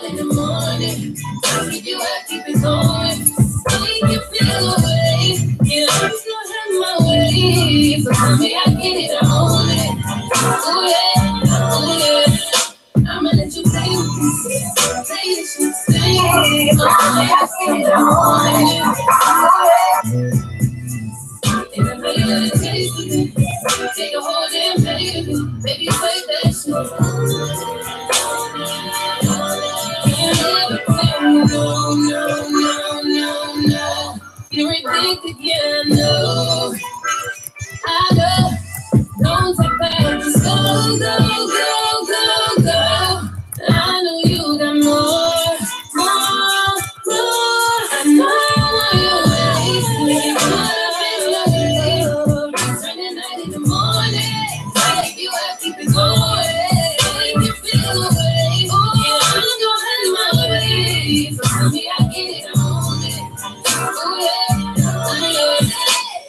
night in the morning. I'll keep you up, keep it going. So we can feel away. Yeah, I'm just gonna have my way. So tell me I get it, I own it. Oh yeah, oh yeah. I'ma let you play with this. Play this shit, stay. So tell me I get it, I own it. And I know you got a taste of it. Take a whole damn plate of it. Baby, play that shit. No, no, no, no, no. You're addicted, yeah, I know. I know. Don't take back, just go, go, go, go, go. I know you got more, more, more. I know you're wasting. Turn the night in the morning. Take you out, keep it going. Make you feel away. Oh, I'm gonna have my way. So tell me I get it on it. Oh yeah, oh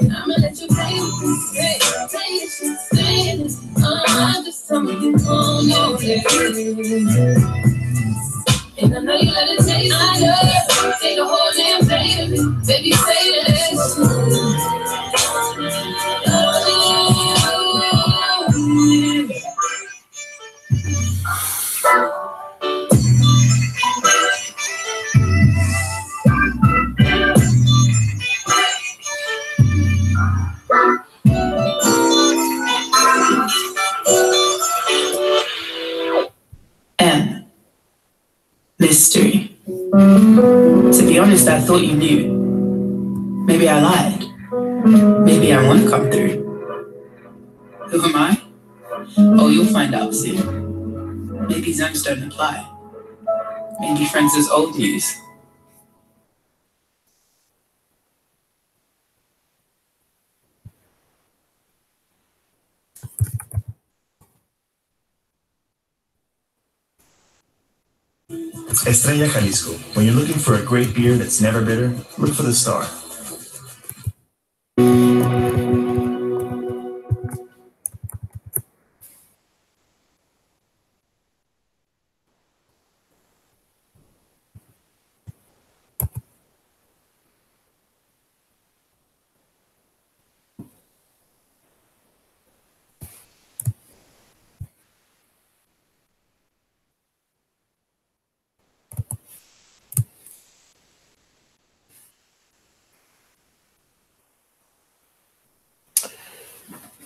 yeah. I'ma let you play with this. Hey, play this shit, stay this. Just tell me you on your way. And I know you let it taste. I know. Take a whole damn plate of it. Baby, say that. Mystery. To be honest, I thought you knew. Maybe I lied. Maybe I won't come through. Who am I? Oh, you'll find out soon. Maybe Zems don't apply. Maybe friends is old news. Estrella Jalisco. When you're looking for a great beer that's never bitter, look for the Star.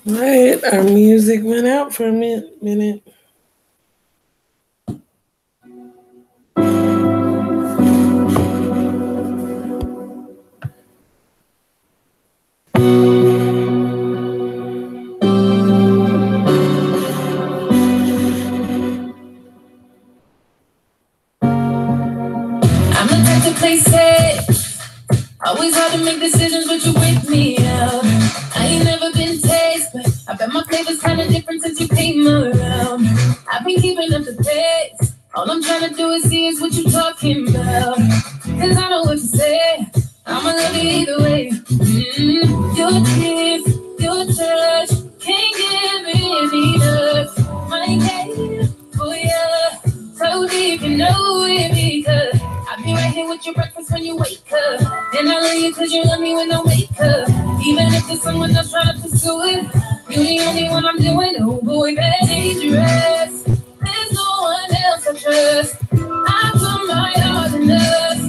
All right, our music went out for a minute. I'm the type to play safe. Always hard to make decisions, but you wake me up. I ain't never been taste, but I bet my flavor's kinda different since you came around. I've been keeping up the pace. All I'm trying to do is see is what you talking about. Cause I know what you say. I'ma love you either way. Your kiss, your touch, can't give it enough. My game, oh yeah, so deep you know it because I'll be right here with your breakfast when you wake up. And I love you cause you love me when I wake up. Even if there's someone else trying to pursue it, you're the only one I'm doing. Oh boy, that's dangerous. There's no one else I trust. I put my heart in us.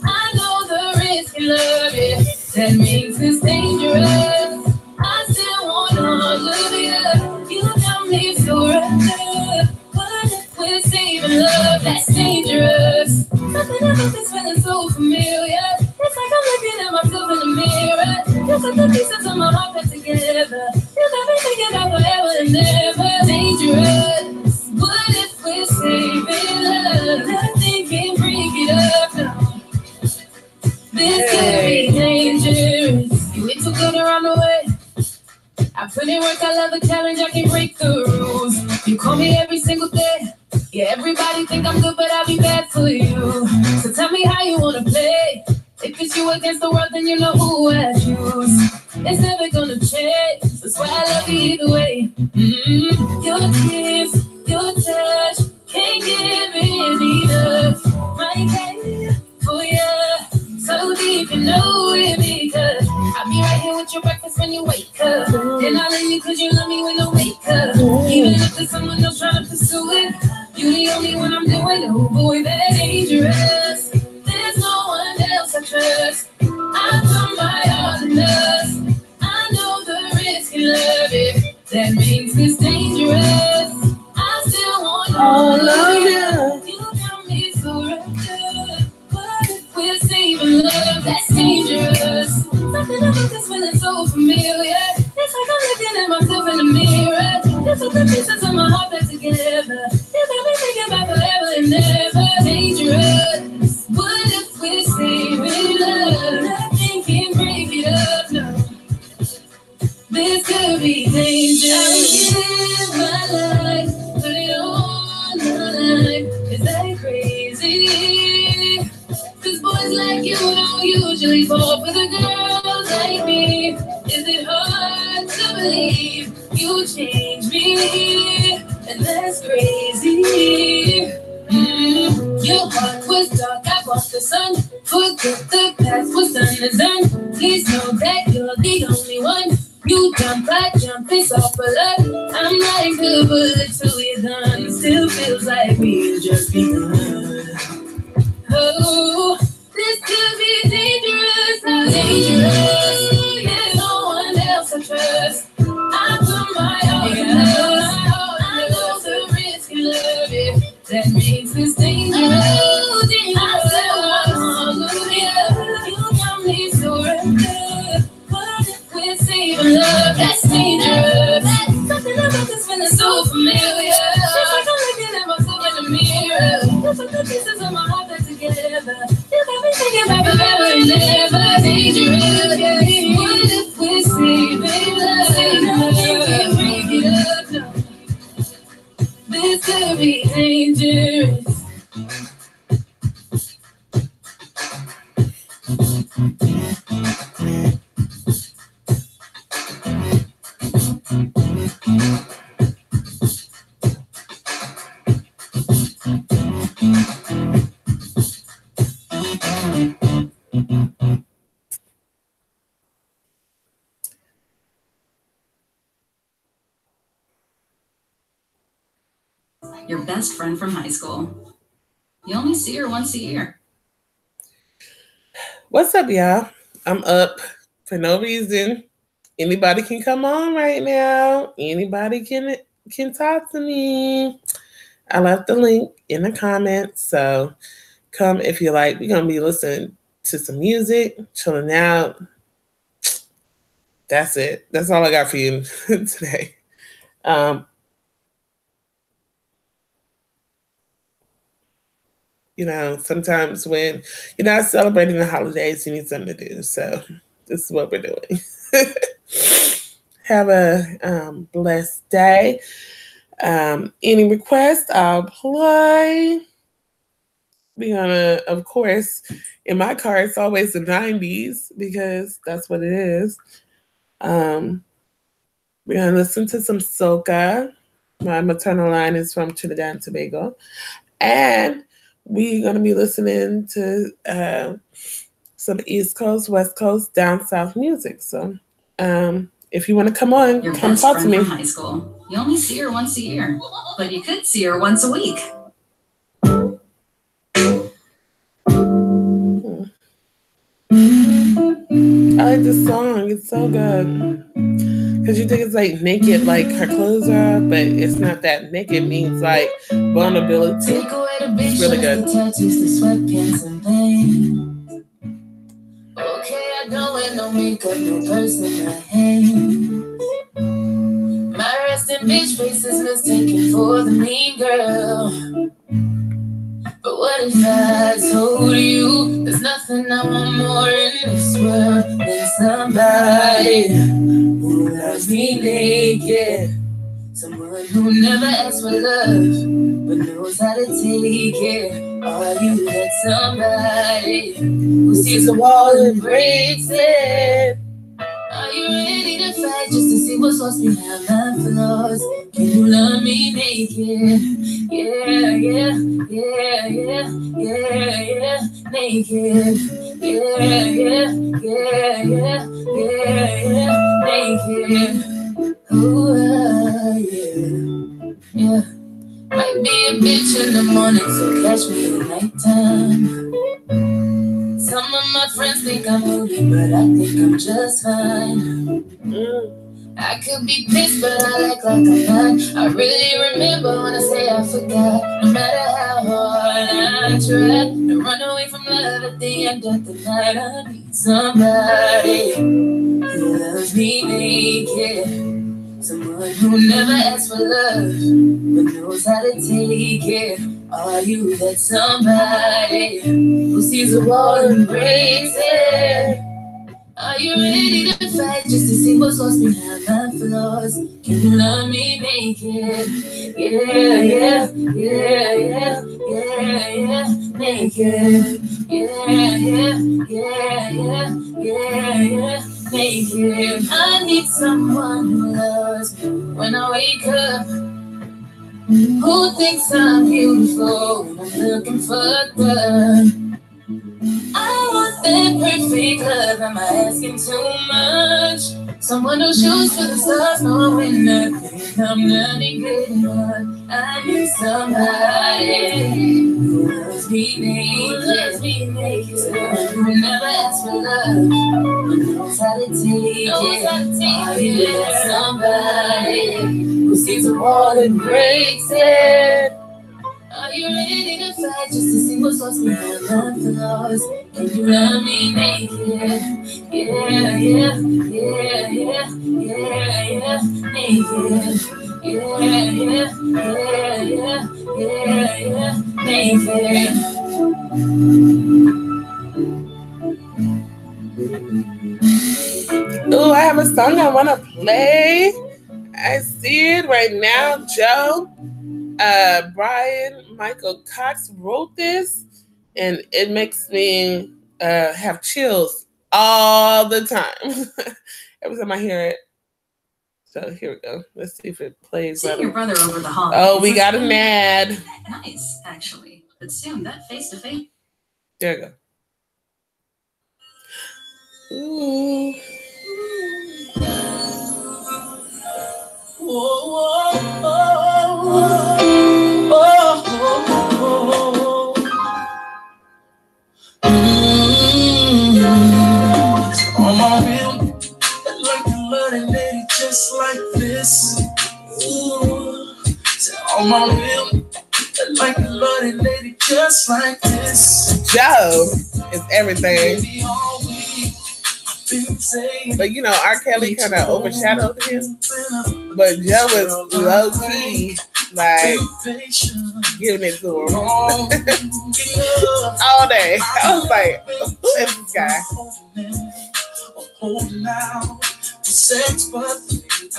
I know the risk in love, yeah. That makes us dangerous. I still wanna love you. You got me so wrapped up. What if we're saving love? That's dangerous. Something about this feeling so familiar. It's like I'm looking at myself in the mirror. You put the pieces of my heart back together. You got me thinking about forever and never. Dangerous. What if we're saving love? Nothing can break it up now. This could be dangerous. You ain't too good around the way. I put in work, I love the challenge, I can break the rules. You call me every single day. Yeah, everybody think I'm good, but I'll be bad for you. So tell me how you wanna play. If it's you against the world, then you know who I choose. It's never gonna change. That's why I love you either way. Your kiss, your touch, can't give it enough. you love me when I wake up. Even if there's someone else trying to pursue it, you the only one I'm doing. Oh boy, that's dangerous. There's no one else I trust. I put my all in us. I know the risk in love it. That makes this dangerous. I still want all of you. You got me so wrapped up. What if we're saving love? That's dangerous. Something about this feeling so familiar. It's like I'm looking at myself in the mirror. It's like the pieces of my heart back together. You got me thinking about forever and never. Dangerous. What if we're saving love? Nothing can break it up, no. This could be dangerous. I live my life, put it on the line. Is that crazy? Cause boys like you don't usually fall for the girls like me. Is it hard to believe you changed me? And that's crazy. Your heart was dark, I brought the sun. Forget the past, what's done is done. Please know that you're the only one. You jump, I jump, it's all for love. I'm like the bullet till we're done. Still feels like we've just begun. Oh, this could be dangerous, how dangerous. There's no one else I trust. I put my all in us. I know the risk in love it. That makes this dangerous. Oh, dangerous. I still want all of you. You got me so wrapped up. What if we're saving love? That's dangerous. Something about this feeling so familiar. It's like I'm looking at myself in the mirror. It's like the pieces of my heart back together. You got me thinking about forever and never. Dangerous. What if we're saving love? Can't break it up, no. This could be dangerous. Your best friend from high school. You only see her once a year. What's up, y'all? I'm up for no reason. Anybody can come on right now. Anybody can talk to me. I left the link in the comments, so come if you like. We're gonna be listening to some music, chilling out. That's it. That's all I got for you today. You know, sometimes when you're not celebrating the holidays, you need something to do. So this is what we're doing. Have a blessed day. Any requests, I'll play. We're gonna, of course, in my car, it's always the 90s because that's what it is. We're gonna listen to some soca. My maternal line is from Trinidad and Tobago. And we're going to be listening to some East Coast, West Coast, down South music. So if you want to come on, Your come best talk to friend me. from high school. You only see her once a year, but you could see her once a week. I like this song. It's so good. Because you think it's like naked, like her clothes are off, but it's not that naked. It means like vulnerability. Take away the big It's really good. The tattoos, the sweatpants and veins. Okay, I don't wear no makeup, no purse in my hand. My resting bitch face is mistaken for the mean girl. But what if I told you there's nothing I want more in this world than somebody who loves me naked? Someone who never asks for love, but knows how to take it. Are you that somebody who sees a wall and breaks it? Are you ready to fight just to see what's lost behind my flaws? Can you love me naked? Yeah, yeah, yeah, yeah, yeah, yeah, naked. Yeah, yeah, yeah, yeah, yeah, yeah, naked. Ooh, yeah. Might be a bitch in the morning, so catch me at nighttime. Some of my friends think I'm moody, but I think I'm just fine. I could be pissed, but I act like I'm not. I really remember when I say I forgot. No matter how hard I try to run away from love at the end of the night, I need somebody who loves me naked. Someone who never asks for love, but knows how to take it. Are you that somebody who sees a wall and breaks it? Are you ready to fight just to see what's lost behind my flaws? Can you love me naked? Yeah, naked. Yeah, naked. I need someone who loves me when I wake up, who thinks I'm beautiful when I'm looking fucked up. I want that perfect love, am I asking too much? Someone who shoots for the stars, knowing nothing, I'm not good enough. I need somebody who loves me naked, someone who never asks for love, but knows how to take it. Are you that somebody who sees a wall and breaks it? Are you ready to fight just to see what's lost behind my flaws? Can you love me naked? Yeah, naked. Naked. Ooh, I have a song I want to play. I see it right now, Joe. Brian Michael Cox wrote this, and it makes me have chills all the time. Every time I hear it. So here we go. Let's see if it plays. Seeing your brother over the hall. Oh, we got an ad. Nice, actually. But soon, that face-to-face. There we go. Ooh. On my wheel, like a bloody lady, just like this. Ooh, on my wheel, like a bloody lady, just like this. Joe is everything. But you know, R. Kelly kind of overshadowed him. But Joe was low key, like giving it to him all day. I was like, who is this guy? Sex, but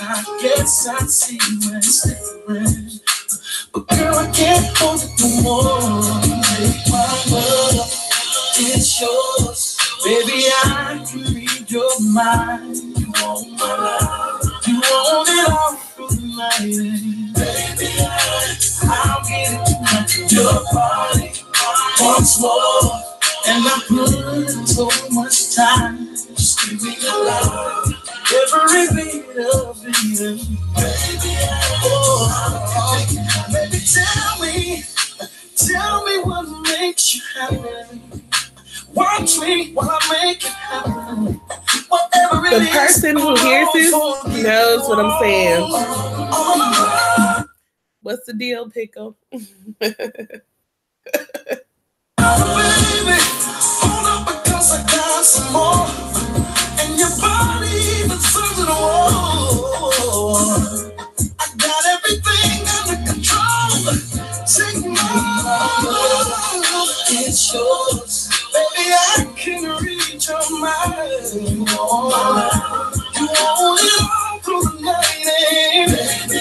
I guess I see when it's different. But girl, I can't hold it no more. Take my love, it's yours. Baby, I can read your mind. You want my love, you want it all through the night. Baby, I'll get it tonight. Your body once more. And I put so much time. Just give me your love. Every beat of beating. Baby, baby, tell me what makes you happy. Watch me while I make it happen. Whatever it The is, person who hears this knows what I'm saying. What's the deal, Pickle? Baby, hold up because I got some more. And your body deserves it all. I got everything under control. Take my love, it's yours. Baby, I can read your mind. You want it all through the night. Baby,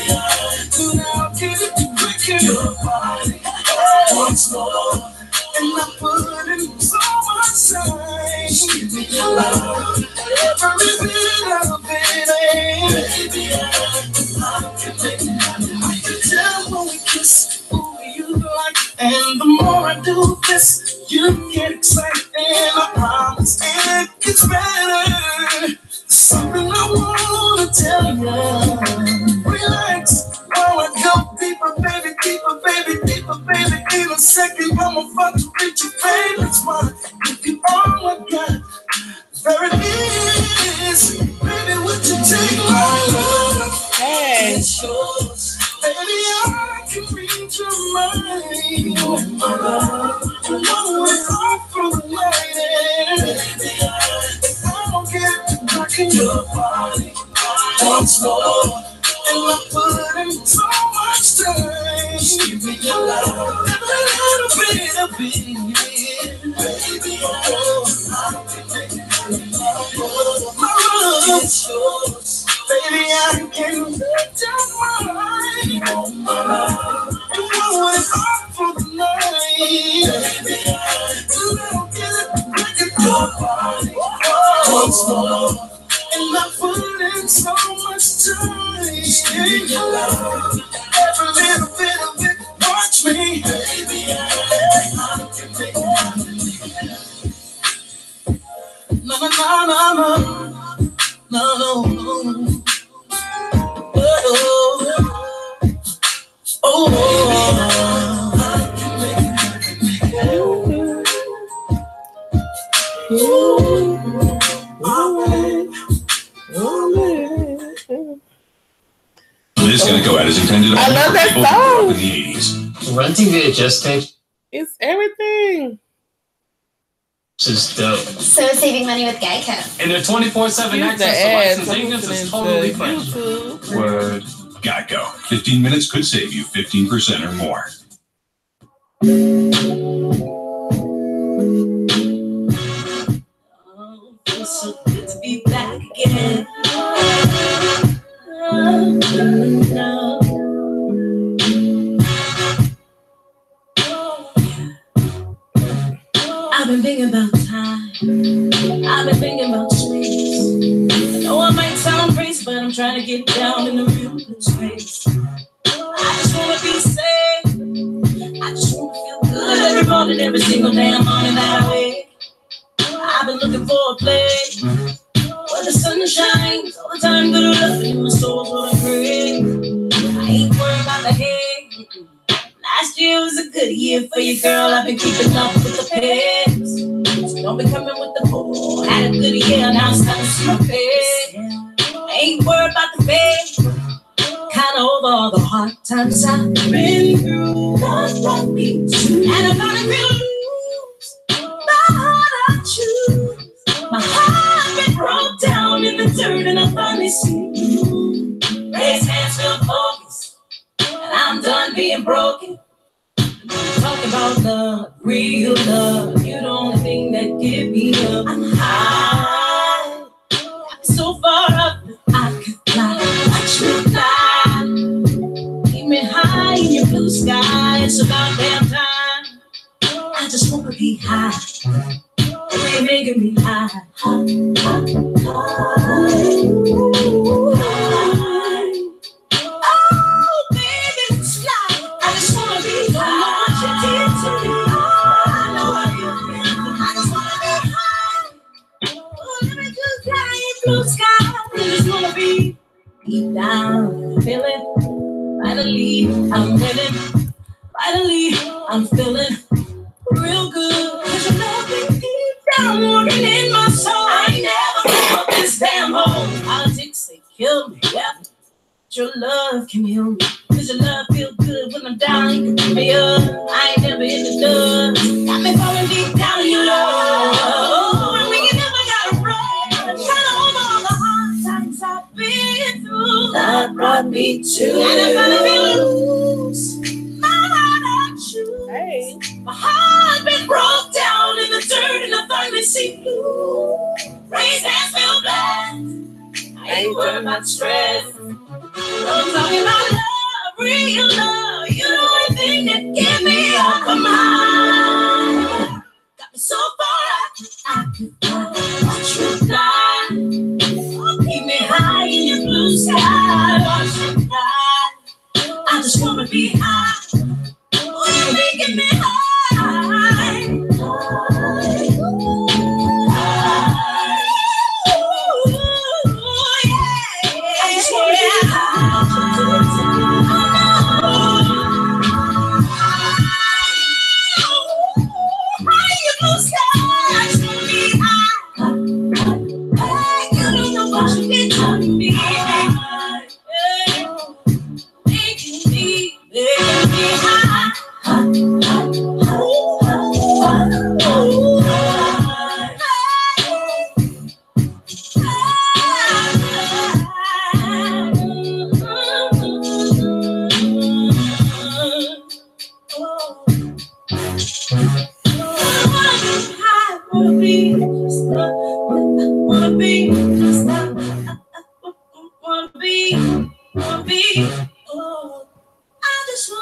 I'll give it to quicker. Your body once more. And I put in so much time. Give me your love. Every bit of it. Baby, I can make it happen. I can tell when we kiss who you like. And the more I do this, you get excited. And I promise it gets better. The Something I wanna tell you. Relax while I go deeper, baby, deeper, baby, deeper, baby. In a second, I'm about to reach your favorite spot. Give you all I got. Very easy, baby. Would you take my love? Hey. It's yours, baby. I can read your mind. Oh my love, you know it's all through the night. Baby, if I don't get to knocking your body once more, and I put in so much time. Just give me your love, a little bit of it, baby. Oh, my love is yours, baby. I can make your mind. Oh, my love, you know it's all for the night, baby. You don't get it, break it your body once more. And I put in so much time. Just give me your love, every little bit of it. Watch me, baby. I can make it. No, no, no, no, no, no, no. Oh, oh, I can make it. This is gonna go out as intended. I love that song. In the 80s. Renting VHS tapes It's everything. is dope. So saving money with Geico. And their 24/7 Use the access to ads. licensed I'm agents listening is to totally free. YouTube. Word. Geico. 15 minutes could save you 15% or more. Oh, feels so good to be back again. I've been thinking about time. I've been thinking about space. I know I might sound crazy, but I'm trying to get down in the real good space. I just wanna be safe. I just wanna feel good every morning, every single damn morning that I wake. I've been looking for a place where the sun shines all the time. Good love in my soul's what I crave. I ain't worried about the hate. Last year was a good year for you, girl. I've been keeping up with the pace. So don't be coming with the bull. Had a good year, now it's time to see my face. I ain't worried about the fate. Kinda over all the hard times I've been through. God brought me to, and I'm gonna lose my heart I choose. My heart been broke down in the dirt, and I finally see you. Raise hands, feel focus, and I'm done being broken. Talk about love, real love. You're the only thing that give me up. I'm high, I'm so far up that I could fly. Watch me fly, keep me high in your blue sky. It's about damn time. I just wanna be high. You're making me high. Oh, baby, it's fly. I just wanna be high. I know I just wanna be high. Oh, let me just fly in blue sky. I just wanna be deep down, feeling. Finally, I'm winning. Finally, I'm feeling real good. 'Cause you love me deep down, working in my soul. I ain't never felt this damn hole. Politics, they kill me, yeah. But your love can heal me. 'Cause your love feel good when I'm down. You can pick me up. I ain't never in the dust. Got me falling deep down in your love. And we can never gotta run. Trying to hold all the hard times I've been through. God brought me to, and I'm gonna be loose. My heart I choose. Hey. My heart been broke down in the dirt, and I finally see blue. Raise hands, feel blessed. I ain't worried about stress. I'm talking about love, real love. You're the only thing that get me off my mind. Got me so far up, I could fly. Watch you fly. Keep me high in your blue sky. Watch you fly. I just wanna be high. Oh, you're making me high.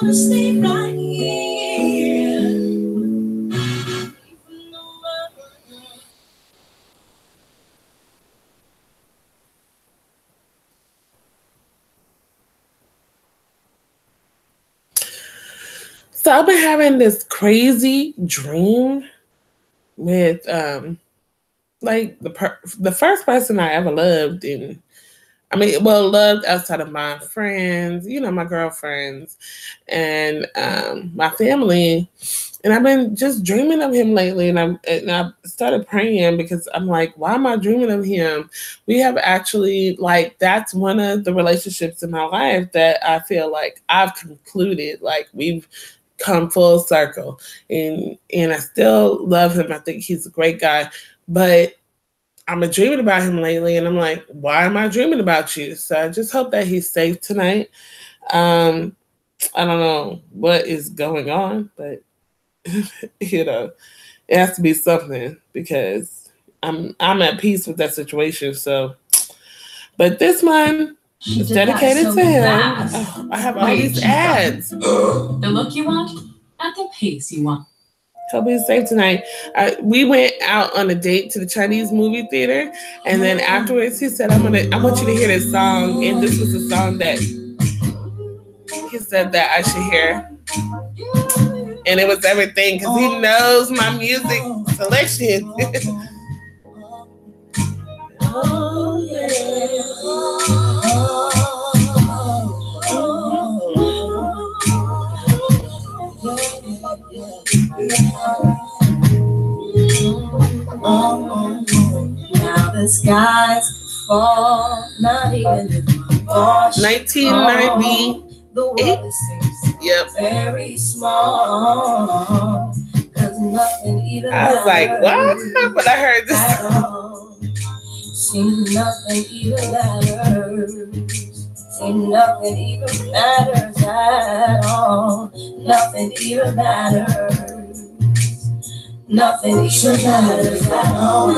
wanna stay right here. So I've been having this crazy dream with like the first person I ever loved, and I mean, well, loved outside of my friends, you know, my girlfriends and my family. And I've been just dreaming of him lately, and I started praying because I'm like, why am I dreaming of him? We have actually, like, that's one of the relationships in my life that I feel like I've concluded, like we've come full circle, and I still love him. I think he's a great guy, but I'm dreaming about him lately, and I'm like, why am I dreaming about you? So I just hope that he's safe tonight. I don't know what is going on, but you know, it has to be something because I'm at peace with that situation. So, but this one is dedicated to him. Oh, I have all these ads. The look you want at the pace you want. Hope he's safe tonight. We went out on a date to the Chinese movie theater, and then afterwards he said, I want you to hear this song. And this was the song that he said that I should hear. And it was everything because he knows my music selection. Oh, yeah. Now the skies fall, not even in my 1998. The world seems very small. Cause nothing even I was like, what? But I heard this. Seems nothing even matters. Seems nothing even matters at all. Nothing even matters. Nothing even matters at all.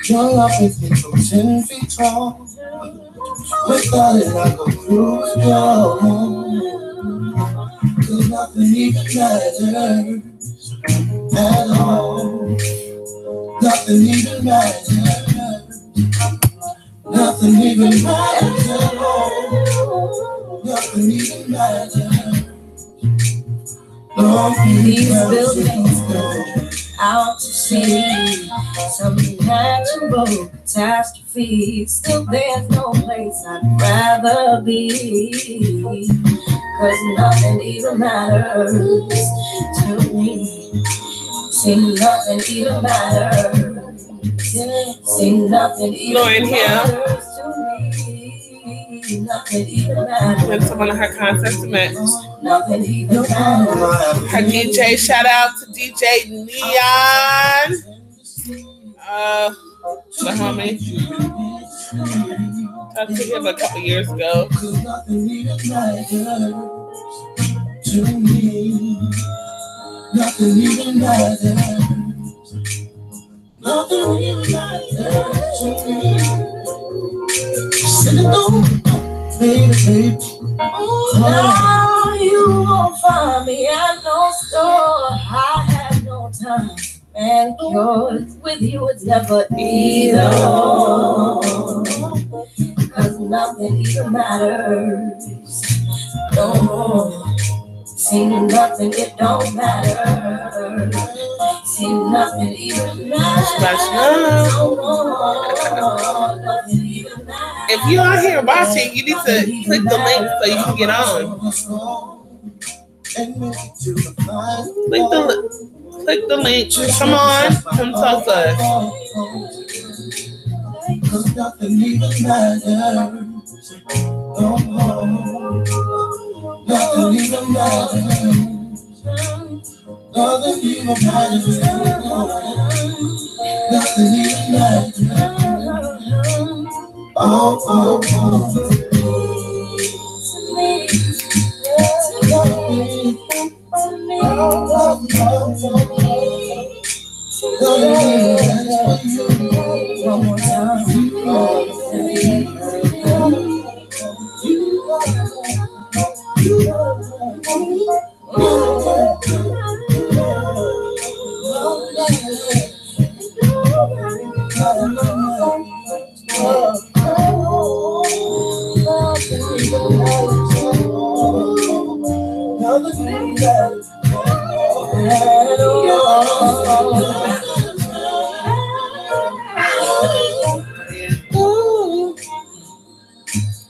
Your love makes me so 10 feet tall. Without it, I go through the door. Cause nothing even matters at all. Nothing even matters. Nothing even matters at all. Nothing even matters. These buildings go out to sea. Some natural catastrophe. Still there's no place I'd rather be. Cause nothing even matters to me. See, nothing even matters. See, nothing even matters to me. Nothing even matters. Went to one of her concerts and met nothing even matters. her DJ. Shout out to DJ Neon. The homie. Talked to him a couple years ago. Nothing even matters to me. Nothing even matters. Nothing even matters to me. Send it on, baby. No, you won't find me at no store. I have no time. And yours with you it's never either. Cause nothing even matters. No more. See nothing, it don't matter. See nothing even matters. No more. Nothing even matters. If you're on here watching, you need to click the link so you can get on. Click the link. Come on. Come talk to us. Cause nothing even matters. No more. Nothing even matters. Nothing even matters. Nothing even matters. Oh. One more time.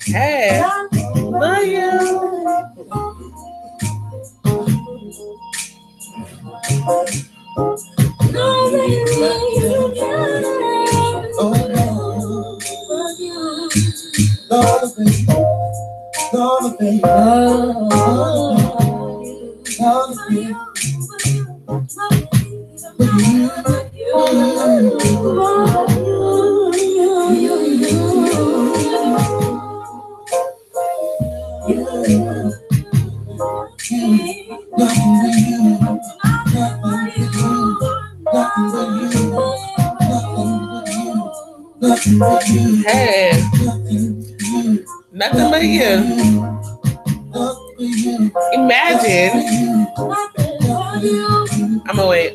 Hey, love you. Hey, nothing but you. Imagine. I'm gonna wait.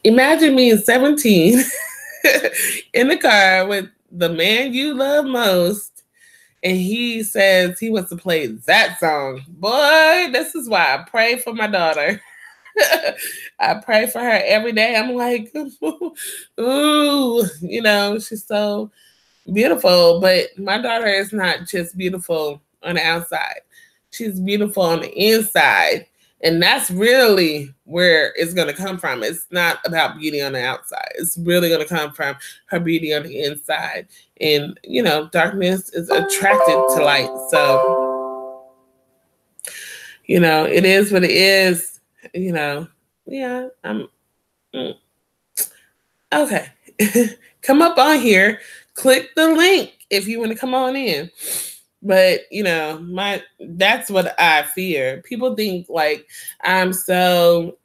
Imagine being 17 in the car with the man you love most, and he says he wants to play that song. Boy, this is why I pray for my daughter. I pray for her every day. I'm like, ooh, you know, she's so beautiful. But my daughter is not just beautiful on the outside. She's beautiful on the inside. And that's really where it's going to come from. It's not about beauty on the outside. It's really going to come from her beauty on the inside. And, you know, darkness is attracted to light. So, you know, it is what it is. You know, yeah, okay. Come up on here. Click the link if you want to come on in. But, you know, that's what I fear. People think like I'm so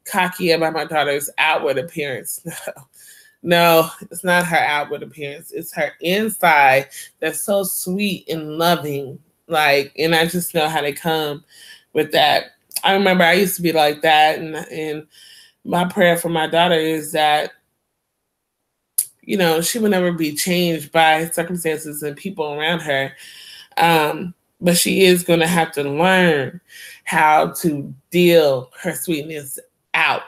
cocky about my daughter's outward appearance. No, it's not her outward appearance. It's her inside that's so sweet and loving. Like, and I just know how they come with that. I remember I used to be like that. And my prayer for my daughter is that, you know, she will never be changed by circumstances and people around her. But she is going to have to learn how to deal her sweetness out,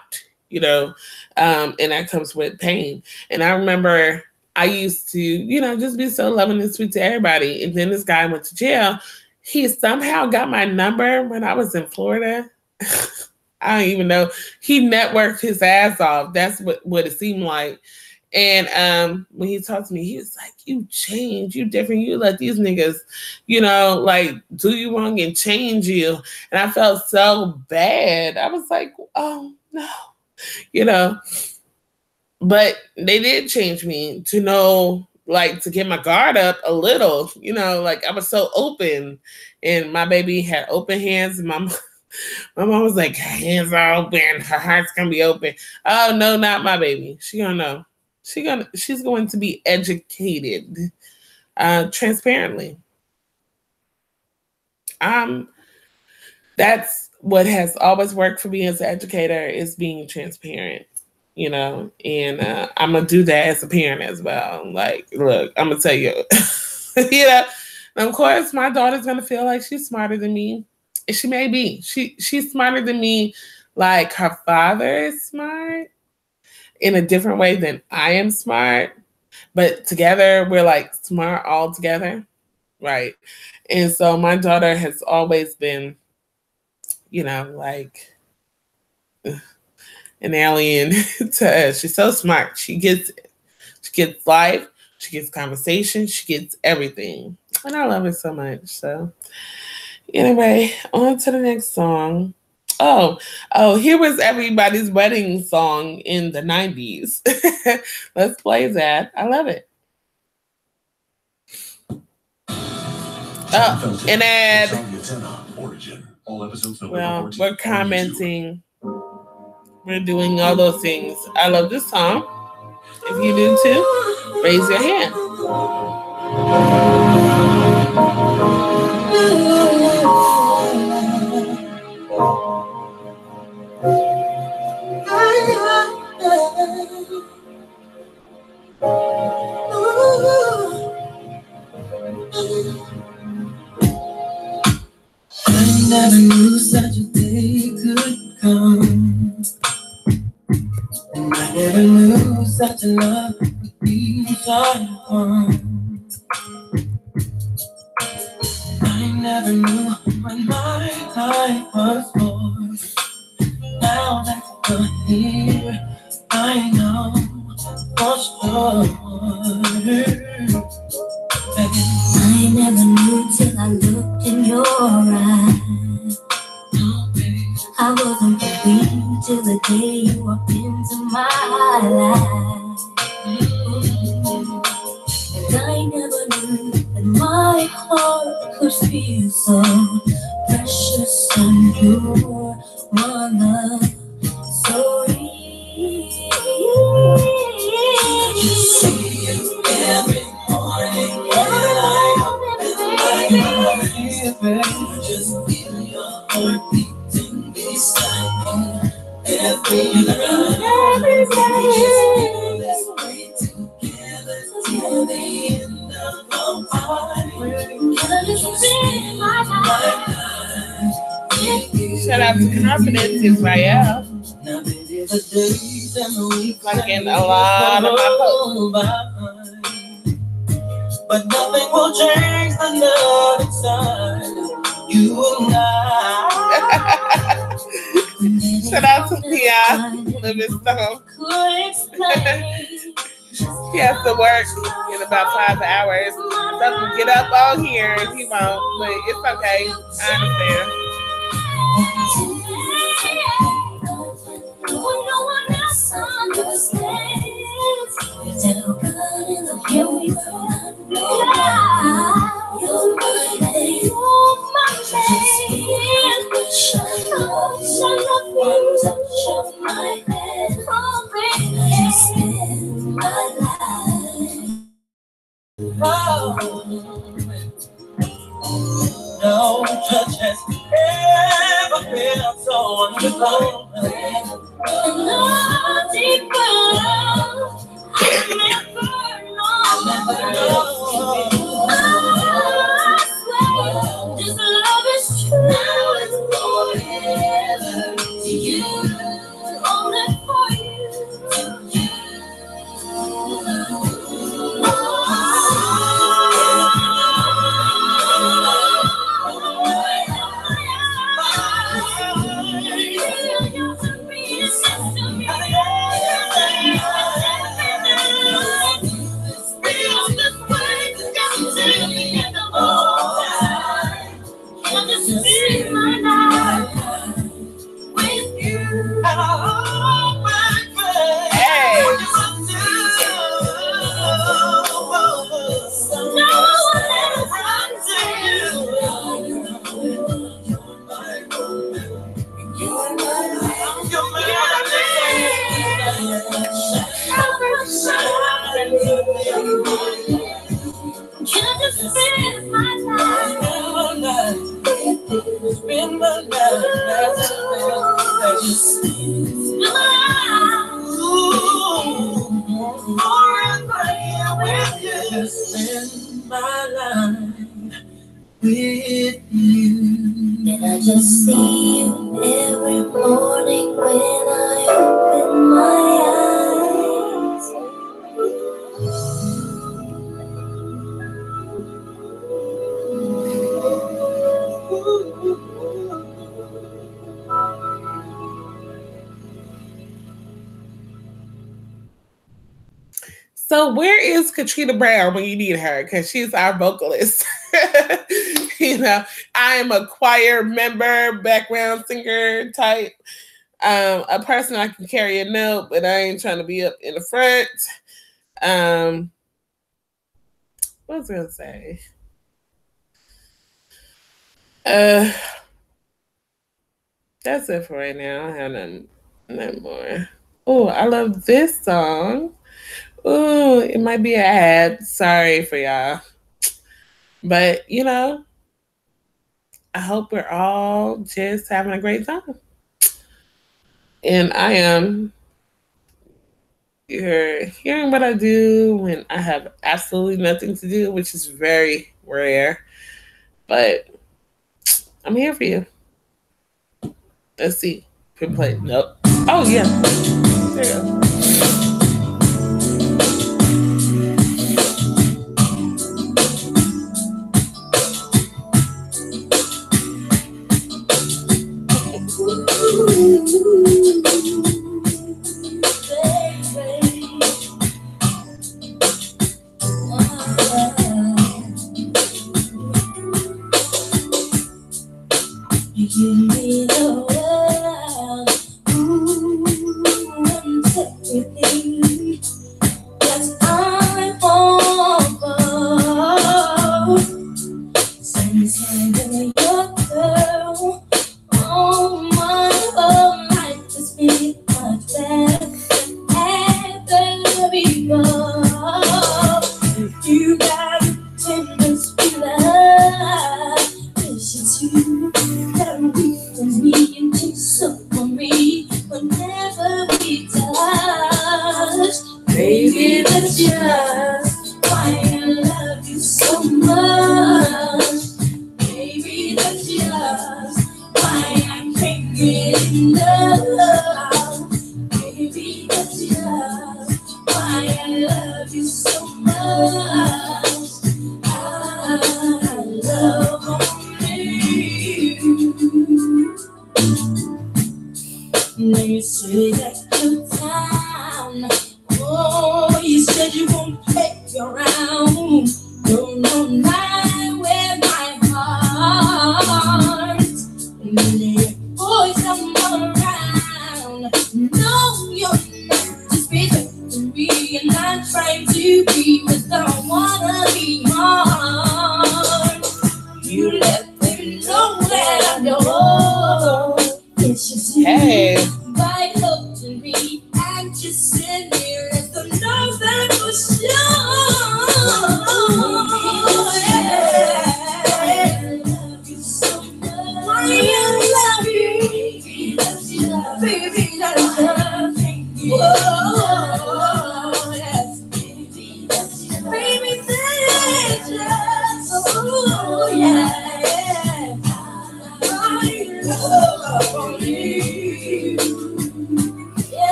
you know, and that comes with pain. And I remember I used to, you know, just be so loving and sweet to everybody. And then this guy went to jail. He somehow got my number when I was in Florida. I don't even know. He networked his ass off. That's what it seemed like. And when he talked to me, he was like, you changed, you different, you let these niggas, you know, like do you wrong and change you. And I felt so bad. I was like, oh no, you know, but they did change me to know, like, to get my guard up a little, you know, like I was so open, and my baby had open hands, and my mom was like, her hands are open, her heart's gonna be open. Oh no, not my baby. She gonna know. She's going to be educated transparently. That's what has always worked for me as an educator, is being transparent, you know, and I'm going to do that as a parent as well. Like, look, I'm going to tell you, you know, and of course my daughter's going to feel like she's smarter than me. And she may be. She's smarter than me, like her father is smart. in a different way than I am smart, but together we're like smart all together, right? And so my daughter has always been, you know, like an alien to us. She's so smart. She gets life, she gets conversation, she gets everything. And I love it so much. So anyway, on to the next song. Oh, here was everybody's wedding song in the 90s. Let's play that. I love it. Oh, an ad. Well, we're commenting. We're doing all those things. I love this song. If you do too, raise your hand. I never knew such a day could come, and I never knew such a love would be short upon. I never knew when my life was for. Now that you're here, I know for sure. I never knew till I looked in your eyes. I wasn't believed till the day you walked into my life. And I never knew that my heart could feel so precious and pure. One love so real. You see it every morning when I just feel your heart beating beside me. Every night, let's pray together till the end of our life. Can I just spend my life? Shout out to Confidence Israel. Now baby, the days and the weeks like in a lot of my posts. But nothing will change the love inside you and I. Shout out to Mia Livingstone. He has to work in about 5 hours. Doesn't get up on here and he won't, but it's okay. I understand. No one else understands. Tell God in the beauty you're my name. You're my name. Touch of my head. You spend my life. No touch has ever been so wonderful. No deeper love I've never known. I swear this love is true. Now it's forever to you, only for you. And I just see you every morning when I open my eyes. So where is Katrina Brown when you need her? Because she's our vocalist. I am a choir member, background singer type. A person I can carry a note, but I ain't trying to be up in the front. What was I gonna say? That's it for right now. I have nothing more. Oh, I love this song. Oh, it might be an ad. Sorry for y'all. But, I hope we're all just having a great time. And I am. You're hearing what I do when I have absolutely nothing to do, which is very rare. But I'm here for you. Let's see. Can play. Nope. Oh, yeah. There you go.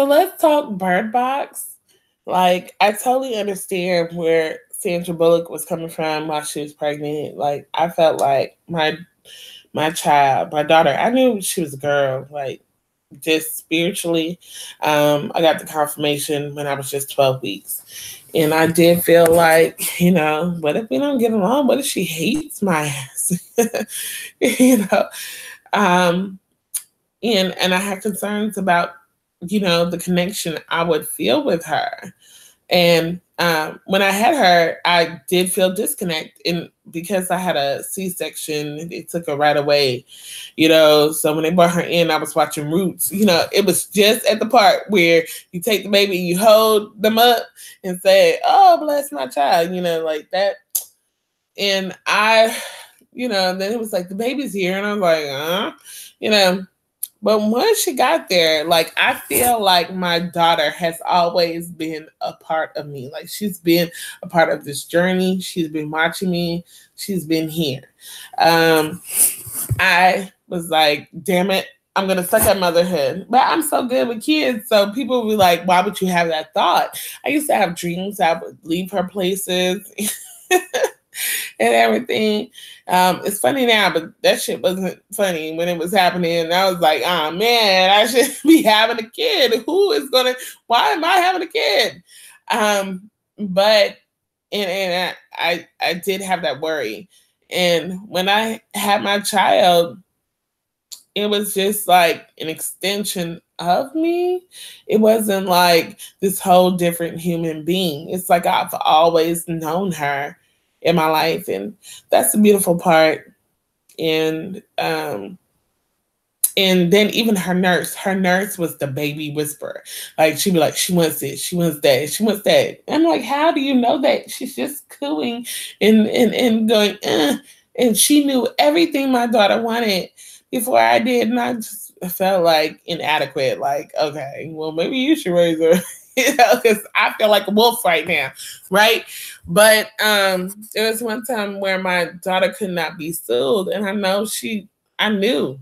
So let's talk Bird Box. Like, I totally understand where Sandra Bullock was coming from while she was pregnant. Like, I felt like my child, my daughter, I knew she was a girl, like just spiritually. I got the confirmation when I was just 12 weeks. And I did feel like, what if we don't get along? What if she hates my ass? you know, um, and I had concerns about, the connection I would feel with her. And when I had her, I did feel disconnect, and because I had a C-section, they took her right away. So when they brought her in, I was watching Roots. It was just at the part where you take the baby, you hold them up, and say, "Oh, bless my child," like that. And then it was like the baby's here, and I was like, you know. But once she got there, like, I feel like my daughter has always been a part of me. Like, she's been a part of this journey. She's been watching me. She's been here. I was like, damn it, I'm going to suck at motherhood. But I'm so good with kids. So people will be like, why would you have that thought? I used to have dreams. I would leave her places. And everything. It's funny now, but that shit wasn't funny when it was happening. And I was like, oh man, I should be having a kid. Why am I having a kid? But I did have that worry. And when I had my child, it was just like an extension of me. It wasn't like this whole different human being. It's like I've always known her in my life, and that's the beautiful part. And then even her nurse was the baby whisperer. Like, she'd be like, she wants it, she wants that, she wants that. I'm like, how do you know that? She's just cooing and going, and she knew everything my daughter wanted before I did, and I just felt like inadequate. Like, okay, well, maybe you should raise her. Because I feel like a wolf right now, right? But there was one time where my daughter could not be soothed, and I knew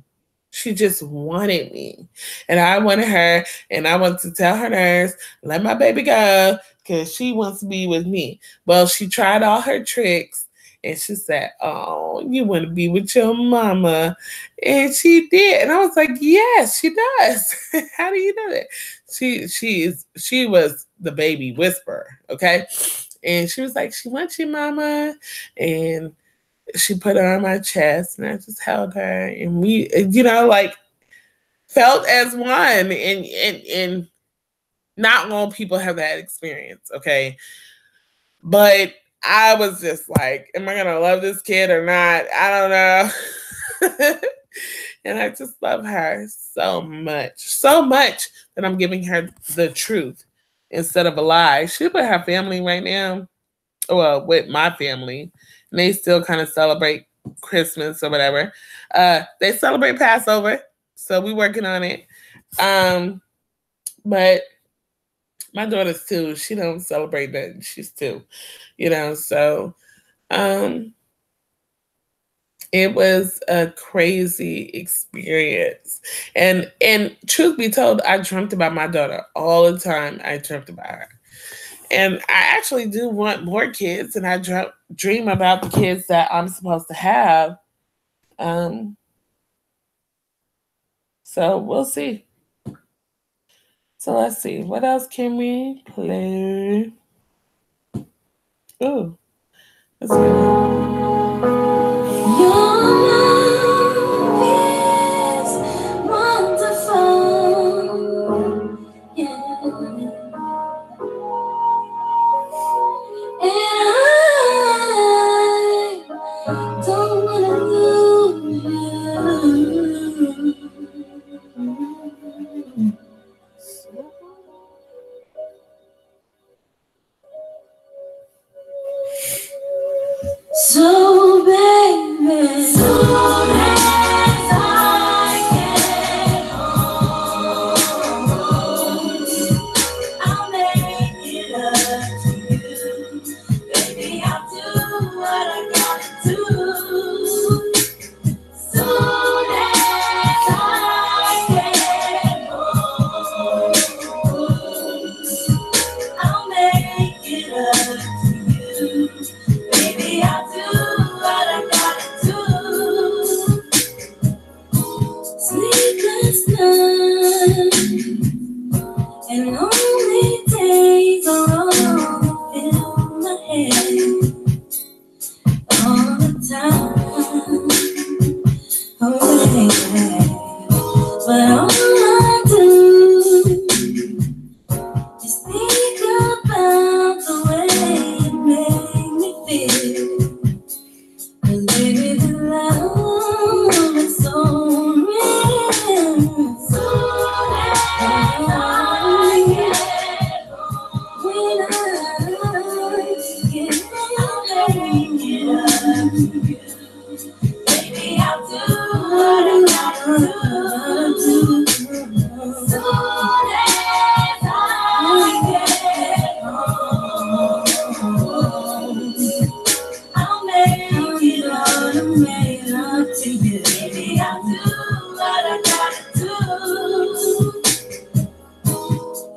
she just wanted me, and I wanted her, and I wanted to tell her nurse, let my baby go, because she wants to be with me. Well, she tried all her tricks, and she said, oh, you want to be with your mama. And she did. And I was like, yes, she does. How do you know that? She was the baby whisperer, okay? And she was like, she wants you, mama. And she put her on my chest, and I just held her. And we, like, felt as one. And not all people have that experience, okay? But I was just like, am I going to love this kid or not? I don't know. And I just love her so much that I'm giving her the truth instead of a lie. She's with her family right now, well, with my family, and they still kind of celebrate Christmas or whatever. They celebrate Passover, so we're working on it. But my daughter's 2. She don't celebrate that. She's 2, so it was a crazy experience. And truth be told, I dreamt about my daughter all the time. I dreamt about her. And I actually do want more kids, and I dream about the kids that I'm supposed to have. So we'll see. So let's see. What else can we play? Ooh, let's go. So time. Oh, baby. But all I do is think about the way you make me feel. 'Cause baby, the love is so real. So I get when I get up to you. Baby, I'll do what I gotta do. Soon as I get home, I'll make it up to you. Baby, I'll do what I gotta do.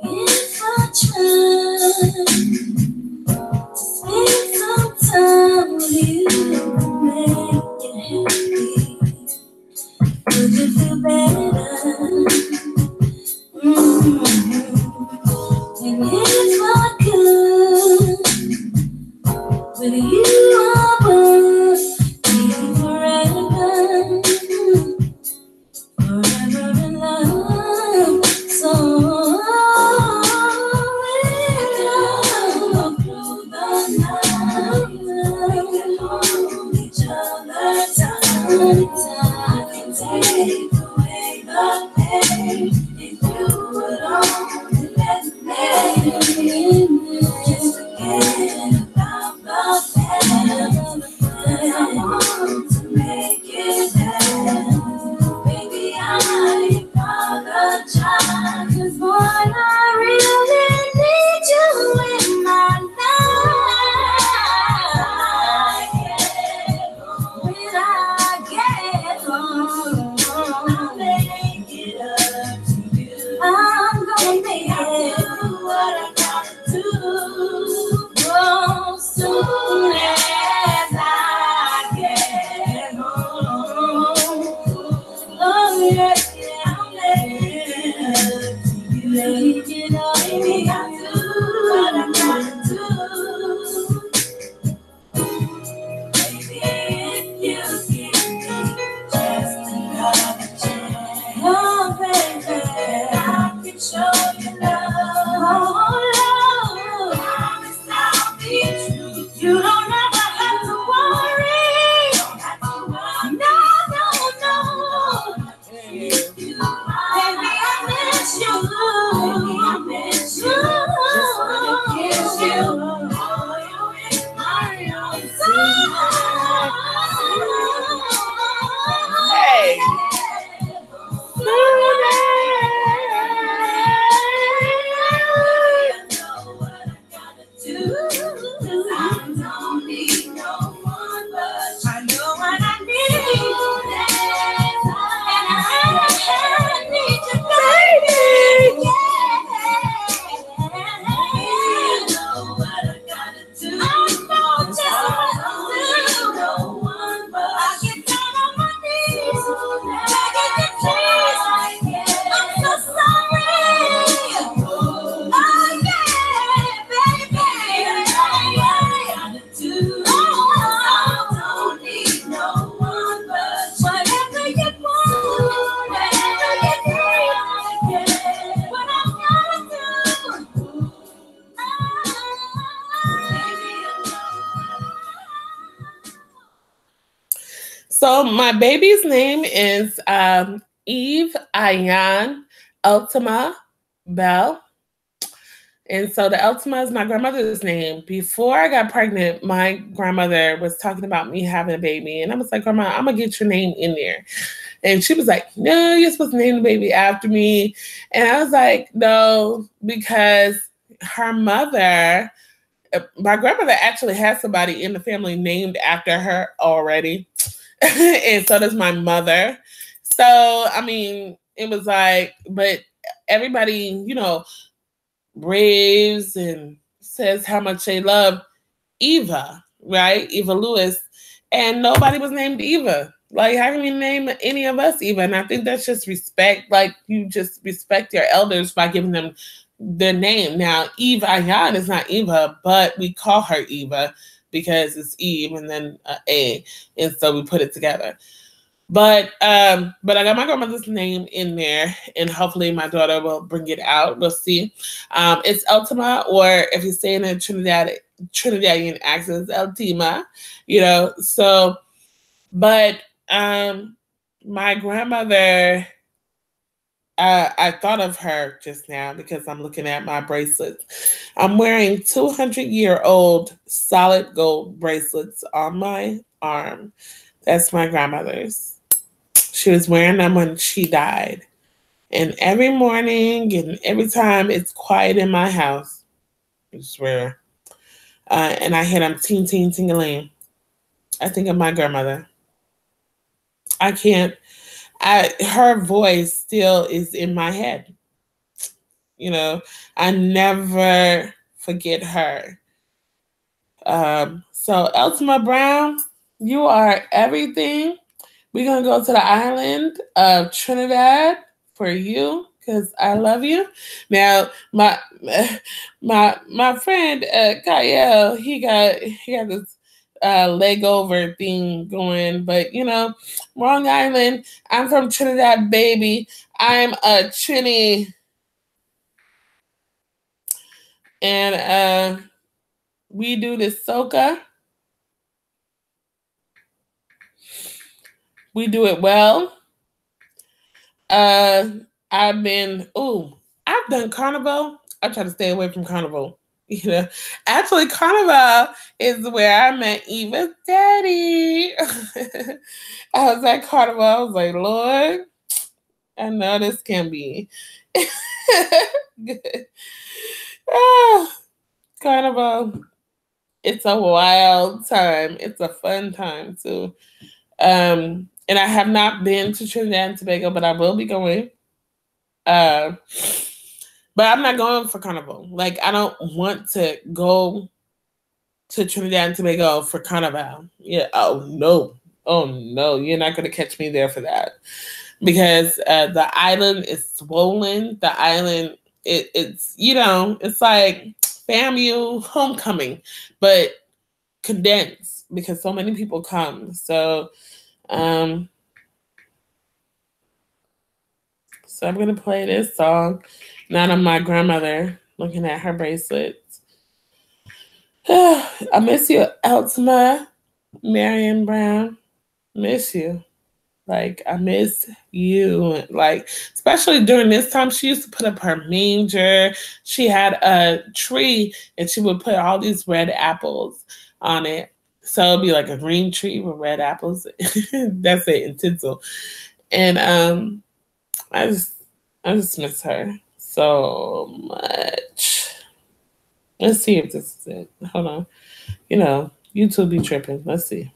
If I try to spend some time with you, make it happy. Would you feel better? And if I could, with you I would be forever, forever in love. So we'll go through the night, we can hold each other tight. I can take away the pain if you would only let me. Just forget about the past. I want to make it better. Baby, I apologize. 'Cause boy, I really need you in my life. When I get home, I'll make it up to you. I'm gonna make it what I gotta do. Oh, soon as I get home. Oh, yeah, I'll make it up to you. Make it up, baby, I do what I gotta do. Baby, if you give me just another chance, oh, baby, I can show you love. Oh, love, promise I'll be true. You don't ever have to worry. Don't have to worry. No, no, no. Baby, I miss you. Baby, I miss you. Just wanna kiss you. Oh, you in my arms. Hey. So my baby's name is Eve Ayan Ultima Bell. And so the Ultima is my grandmother's name. Before I got pregnant, my grandmother was talking about me having a baby. And I was like, Grandma, I'm going to get your name in there. And she was like, no, you're supposed to name the baby after me. And I was like, no, because her mother, my grandmother actually has somebody in the family named after her already. And so does my mother. So, I mean, it was like, but everybody, you know, raves and says how much they love Eva, right? Eva Lewis. And nobody was named Eva. Like, how can you name any of us Eva? And I think that's just respect. Like, you just respect your elders by giving them their name. Now, Eve Ayan is not Eva, but we call her Eva because it's Eve and then A, and so we put it together. But I got my grandmother's name in there, and hopefully my daughter will bring it out. We'll see. It's Ultima, or if you're saying in Trinidadian accent, it's Ultima, So, but my grandmother, I thought of her just now because I'm looking at my bracelets. I'm wearing 200-year-old solid gold bracelets on my arm. That's my grandmother's. She was wearing them when she died. And every morning and every time it's quiet in my house, I swear, and I hear them ting, ting, ting-a-ling, I think of my grandmother. Her voice still is in my head. I never forget her. So Eltima Brown, you are everything. We're going to go to the island of Trinidad for you because I love you. Now, my friend Kyle, he got this leg over thing going, but wrong island. I'm from Trinidad, baby. I'm a Trini. And we do this soca. We do it well. I've done carnival. I try to stay away from carnival. Actually, carnival is where I met Eva's daddy. I was at carnival. I was like, Lord, I know this can be good. Carnival. It's a wild time. It's a fun time too. And I have not been to Trinidad and Tobago, but I will be going. But I'm not going for carnival. Like, I don't want to go to Trinidad and Tobago for carnival. Yeah. Oh no. You're not going to catch me there for that, because the island is swollen. The island, it's it's like FAMU homecoming, but condensed because so many people come. So I'm gonna play this song. Not of my grandmother, looking at her bracelets. I miss you, Eltima, Marion Brown. Miss you. Like, I miss you. Like, especially during this time, she used to put up her manger. She had a tree, and she would put all these red apples on it. So it'd be like a green tree with red apples. That's it, in tinsel. And I just miss her so much. Let's see if this is it. Hold on. YouTube be tripping. Let's see.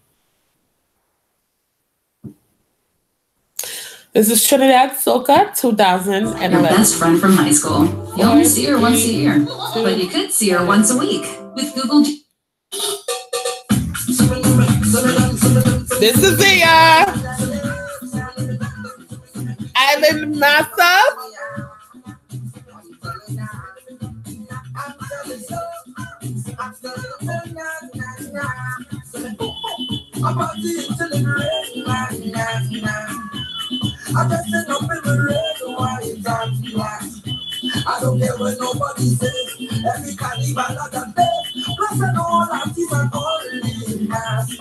This is Trinidad Soca 2011. Your best friend from high school. You only see her once a year, but you could see her once a week with Google. This is it, y'all. Island Massa. I just end up in the red, why you can't relax. I don't care what nobody says. Every carnival I got there. Plus I know all artists and only mass.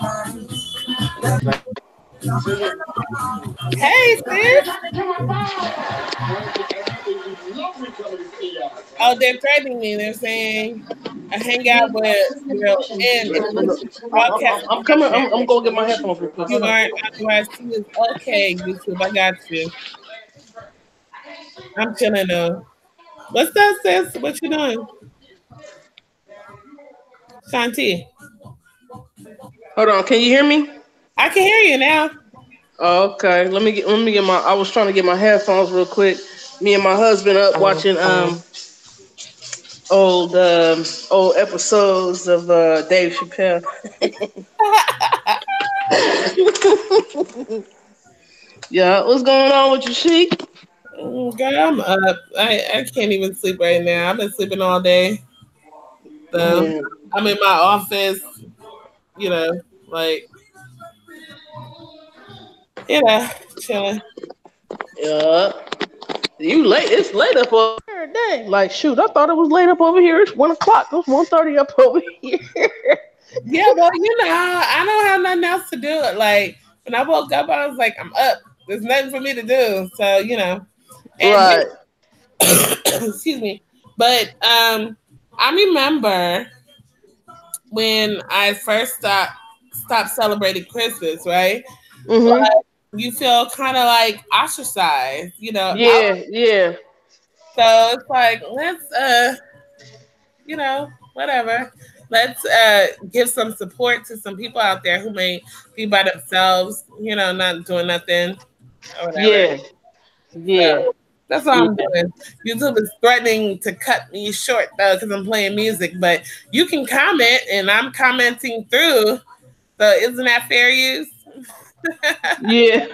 Hey, sis. Oh, they're threatening me. They're saying I hang out with I'm coming. I'm going to get my headphones. You aren't authorized to use. Okay, YouTube, I got you. I'm chilling though. What's that, sis? What you doing? Shanti. Hold on. Can you hear me? I can hear you now. Okay. Let me get my. I was trying to get my headphones real quick. Me and my husband up watching old episodes of Dave Chappelle. Yeah, what's going on with you, Sheek? Girl, I'm up. I can't even sleep right now. I've been sleeping all day. So I'm in my office you know, like, chilling. Yeah. You late? It's late up over here. Dang. Like shoot, I thought it was late up over here. It's 1 o'clock. It was 1:30 up over here. Yeah, well, I don't have nothing else to do. Like when I woke up, I was like, I'm up. There's nothing for me to do. So, and Right. excuse me. But I remember when I first stopped celebrating Christmas, right? Mhm. But you feel kind of like ostracized, Yeah. Yeah. so it's like let's whatever. Let's give some support to some people out there who may be by themselves, not doing nothing or whatever. Yeah. Yeah. So that's all Yeah. I'm doing. YouTube is threatening to cut me short though because I'm playing music, but you can comment and I'm commenting through. So isn't that fair use? Yeah.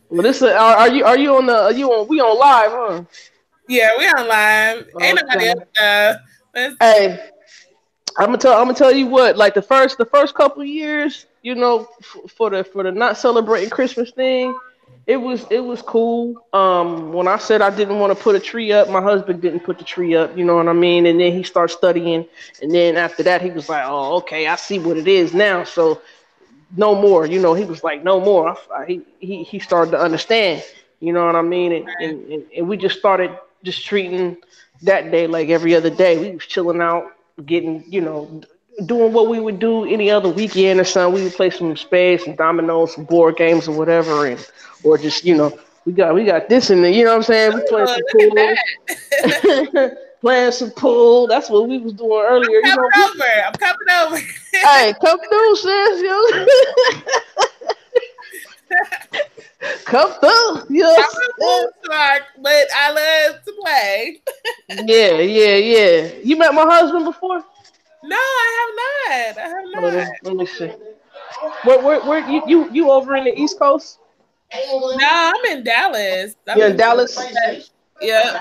Well, this are you on the we on live, huh? Yeah, we on live. Ain't nobody Okay. else. Let's, Hey, I'm gonna tell you what. Like the first couple years, for the not celebrating Christmas thing, it was cool. When I said I didn't want to put a tree up, my husband didn't put the tree up. You know what I mean? And then he started studying, and then after that, he was like, "Oh, okay, I see what it is now." So no more. He was like, no more. He started to understand. You know what I mean? And we just started just treating that day like every other day. We was chilling out, getting, doing what we would do any other weekend or something. We would play some spades, some dominoes, some board games or whatever, and or just, we got this in there. You know what I'm saying? We playing oh, some look at pool, that. playing some pool. That's what we was doing earlier. I'm coming over. Hey, come through, sis. Come through. I'm Yes. a food shark, but I love to play. Yeah, yeah, yeah. You met my husband before? No, I have not. I have Hold not. on, let me see. Where you over in the East Coast? No, I'm in Dallas. I'm You're in in Dallas. yeah.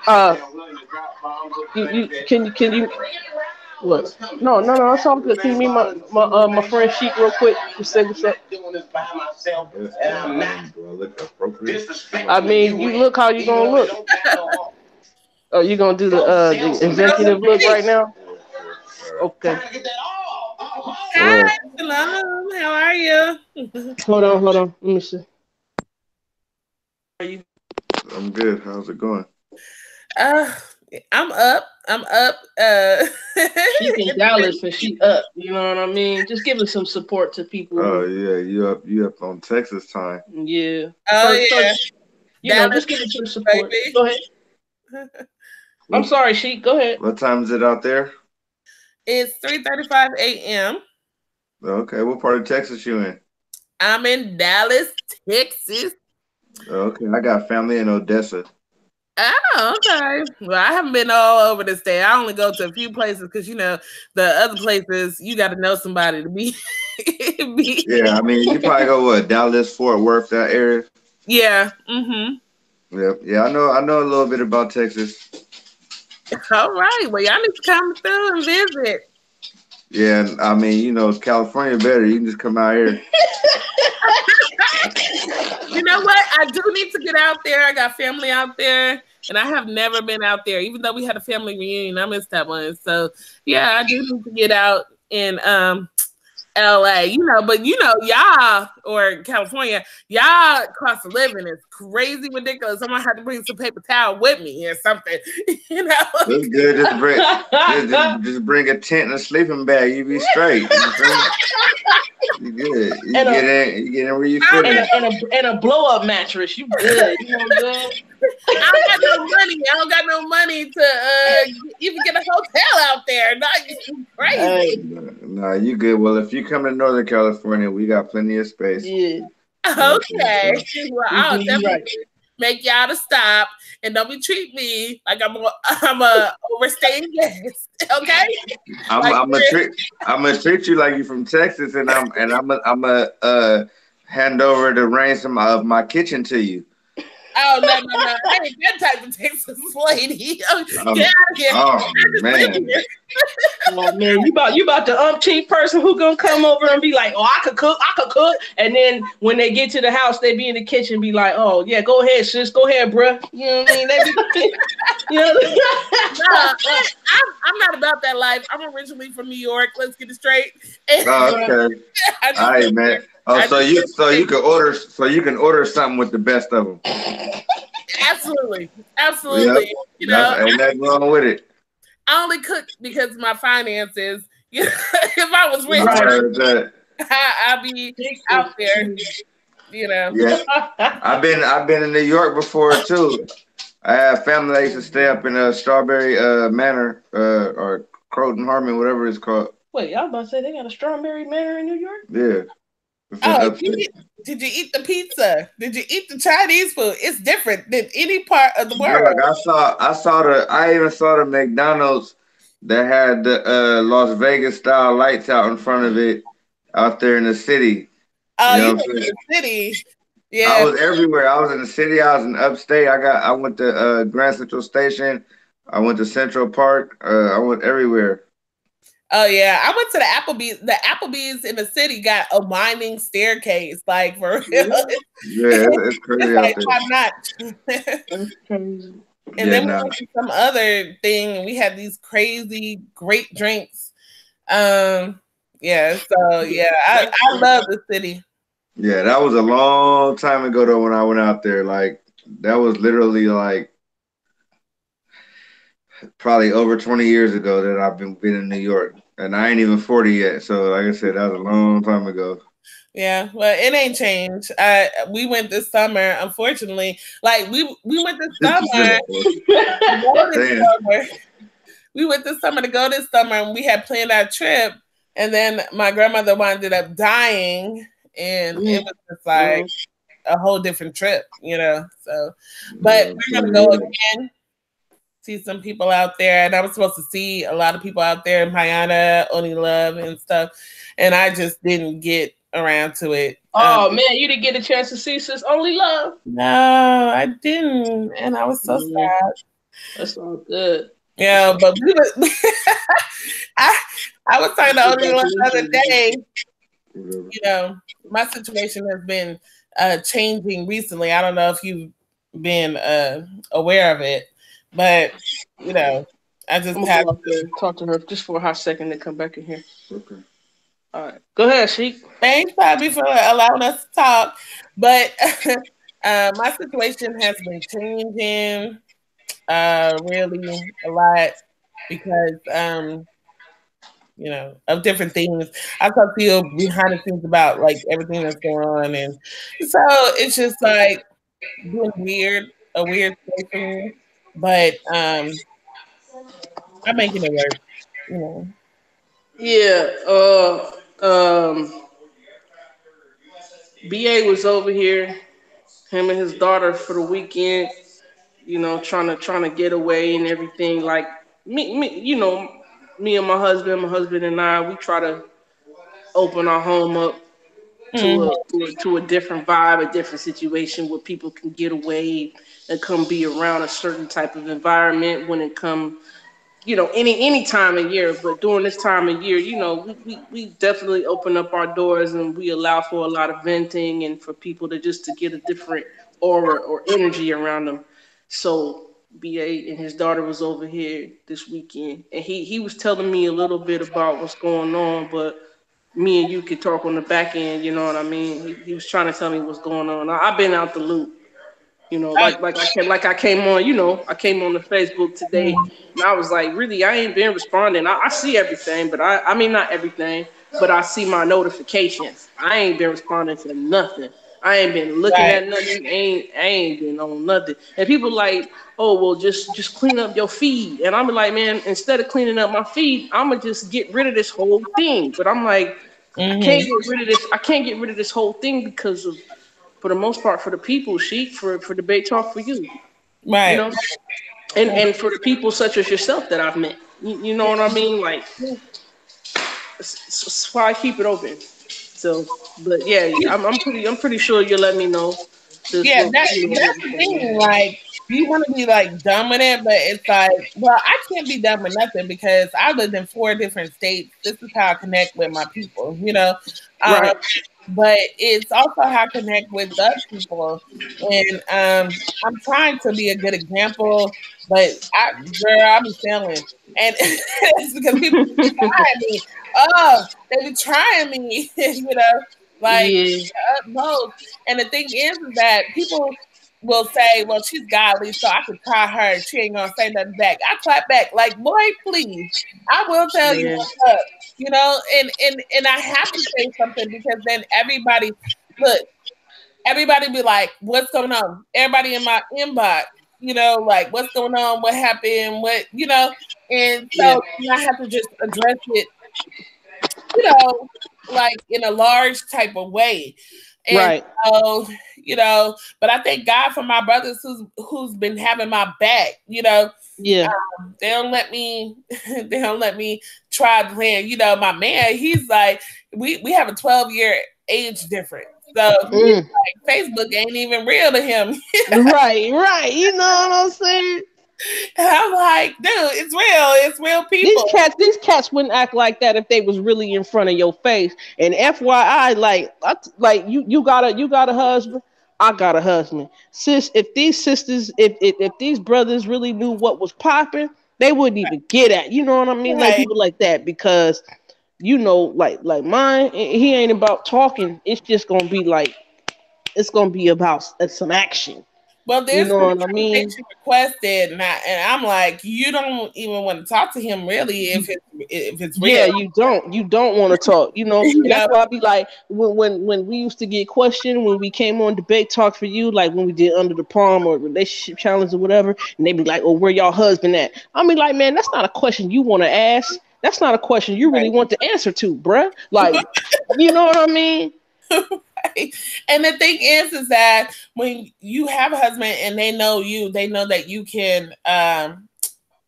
Uh, can you what? No, no, no. It's all good. Can you meet my friend Sheik real quick? Just say what's up. I mean, you look how you gonna look. Oh, you gonna do the executive look right now? Okay. Hi, Shalom. How are you? Hold on, hold on. Let me see. I'm good. How's it going? Uh, I'm up. I'm up. She's in Dallas and she up. You know what I mean? Just giving some support to people. Oh yeah, you up on Texas time. Yeah. Oh yeah. Dallas, just giving some support. baby. Go ahead. I'm sorry, Sheik. Go ahead. What time is it out there? It's 3:35 a.m. Okay, what part of Texas you in? I'm in Dallas, Texas. Okay, I got family in Odessa. Oh, okay. Well, I haven't been all over the state. I only go to a few places because the other places you got to know somebody to be. Yeah, I mean you probably go Dallas, Fort Worth, that area. Yeah. Mm-hmm. Yep. Yeah, I know a little bit about Texas. All right. Well, y'all need to come through and visit. Yeah, and I mean, California better. You can just come out here. You know what? I do need to get out there. I got family out there, and I have never been out there. Even though we had a family reunion, I missed that one. So yeah, I do need to get out in LA. But y'all or California, y'all cost of living is crazy ridiculous. I'm gonna have to bring some paper towel with me or something. It's good. Just bring a tent and a sleeping bag. You be straight. You good. You get in where you fit and a blow up mattress. You good. You know what I'm saying? I don't got no money to even get a hotel out there. Not crazy. Nah, you good. Well, if you come to Northern California, we got plenty of space. Yeah. Okay. Well, I'll definitely make y'all to stop and don't be treat me like I'm a overstaying guest. Okay. I'm gonna treat you like you from Texas, and I'm a hand over the reins of my kitchen to you. Oh no! I ain't that type of Texas lady. Get out of here! Oh man! Oh man, you about the umpteenth person who gonna come over and be like, oh, I could cook, and then when they get to the house, they be in the kitchen, be like, oh yeah, go ahead, sis, go ahead, bruh. You know what I mean? They be, you know. No, I'm not about that life. I'm originally from New York. Let's get it straight. Okay. All right, man. Oh, so you can order something with the best of them. Absolutely. Yep. You know, Ain't nothing wrong with it. I only cook because of my finances. You know, if I was rich, I'd be out there. You know. Yeah. I've been in New York before too. I have family that used to stay up in Strawberry Manor or Croton Harmon, whatever it's called. Wait, I was about to say they got a Strawberry Manor in New York? Yeah. Oh, did you eat the pizza? Did you eat the Chinese food? It's different than any part of the world. Look, I even saw the McDonald's that had the Las Vegas style lights out in front of it out there in the city. Oh, you went to the city. Yeah. I was everywhere. I was in the city. I was in upstate. I went to Grand Central Station. I went to Central Park. I went everywhere. Oh yeah, I went to the Applebee's. The Applebee's in the city got a winding staircase, like for real. Yeah, it's crazy. It's like top notch. And then we went to some other thing, and we had these crazy great drinks. I love the city. Yeah, that was a long time ago though when I went out there. Like that was literally like probably over 20 years ago that I've been in New York, and I ain't even 40 yet. So, like I said, that was a long time ago. Yeah, well, it ain't changed. We went this summer, unfortunately. Like we went this summer. We went this summer to go this summer, and we had planned our trip, and then my grandmother ended up dying, and it was just like a whole different trip, you know. So, but we're gonna go again. See some people out there, and I was supposed to see a lot of people out there in Mayana, Only Love, and stuff, and I just didn't get around to it. Oh man, you didn't get a chance to see Sis Only Love? No, I didn't, and I was so sad. That's all good. Yeah, but I was talking to Only Love the other day. You know, my situation has been changing recently. I don't know if you've been aware of it. But you know, I just have to talk to her just for a hot second and come back in here. Okay. All right. Go ahead, Sheek. Thanks, Bobby, for allowing us to talk. But my situation has been changing really a lot because you know, of different things. I talk to you behind the scenes about like everything that's going on, and so it's just like being a weird thing for me. But I'm making it work, you know. Yeah. BA was over here, him and his daughter for the weekend. You know, trying to get away and everything. Like me, you know, me and my husband and I, we try to open our home up to a different vibe, a different situation where people can get away and come be around a certain type of environment when it come, you know, any time of year. But during this time of year, you know, we definitely open up our doors and we allow for a lot of venting and for people to get a different aura or energy around them. So BA and his daughter was over here this weekend, and he was telling me a little bit about what's going on, but me and you could talk on the back end, you know what I mean? He was trying to tell me what's going on. I've been out the loop, you know, like I came on, you know, I came on the Facebook today, and I was like, really, I ain't been responding. I see everything, but I mean not everything, but I see my notifications. I ain't been responding to nothing. I ain't been looking at nothing. I ain't been on nothing. And people like, oh well, just clean up your feed. And I'm like, man, instead of cleaning up my feed, I'ma just get rid of this whole thing. But I'm like, I can't get rid of this. I can't get rid of this whole thing because of, for the most part, for the people, for debate talk for you, right? You know, and for the people such as yourself that I've met. You know what I mean? Like, that's why I keep it open. So, but yeah, I'm pretty sure you'll let me know Yeah, that's the thing. Like, you want to be like dominant, but it's like, well, I can't be done with nothing because I lived in 4 different states. This is how I connect with my people, you know. Right. But it's also how I connect with other people, and I'm trying to be a good example. But I be failing, and it's because people be trying me. Oh, they be trying me, you know, like Yeah. utmost. And the thing is that people will say, "Well, she's godly, so I could try her. She ain't gonna say nothing back." I clap back, like, "Boy, please, I will tell you Yeah. what's up." You know, and I have to say something because then everybody, look, everybody be like, "What's going on?" Everybody in my inbox, you know, like, "What's going on? What happened? What?" You know, and Yeah. so I have to just address it, you know, like in a large type of way. And Right. so, you know, but I thank God for my brothers who's been having my back, you know. Yeah. They don't let me they don't let me try the land. You know, my man, he's like, we have a 12-year age difference. So he's like, Facebook ain't even real to him. Right, right. You know what I'm saying? And I'm like, dude, it's real people. These cats wouldn't act like that if they was really in front of your face. And FYI, like you got a husband, I got a husband. Sis, if these sisters, if these brothers really knew what was popping, they wouldn't even get at. You know what I mean? Like Right. people like that because you know, like mine, he ain't about talking. It's just gonna be like it's gonna be about some action. Well, You there's know been what I mean? conversation requested, and I'm like, you don't even want to talk to him really if it's real. Yeah, you don't want to talk, you know, You and that's know, why I be like, when we used to get questioned when we came on debate talk for you, like when we did Under the Palm or relationship challenge or whatever, and they be like, oh, where y'all husband at? I mean, like, man, that's not a question you want to ask. That's not a question you really want the answer to, bruh. Like, you know what I mean? right? And the thing is that when you have a husband and they know you, they know that you can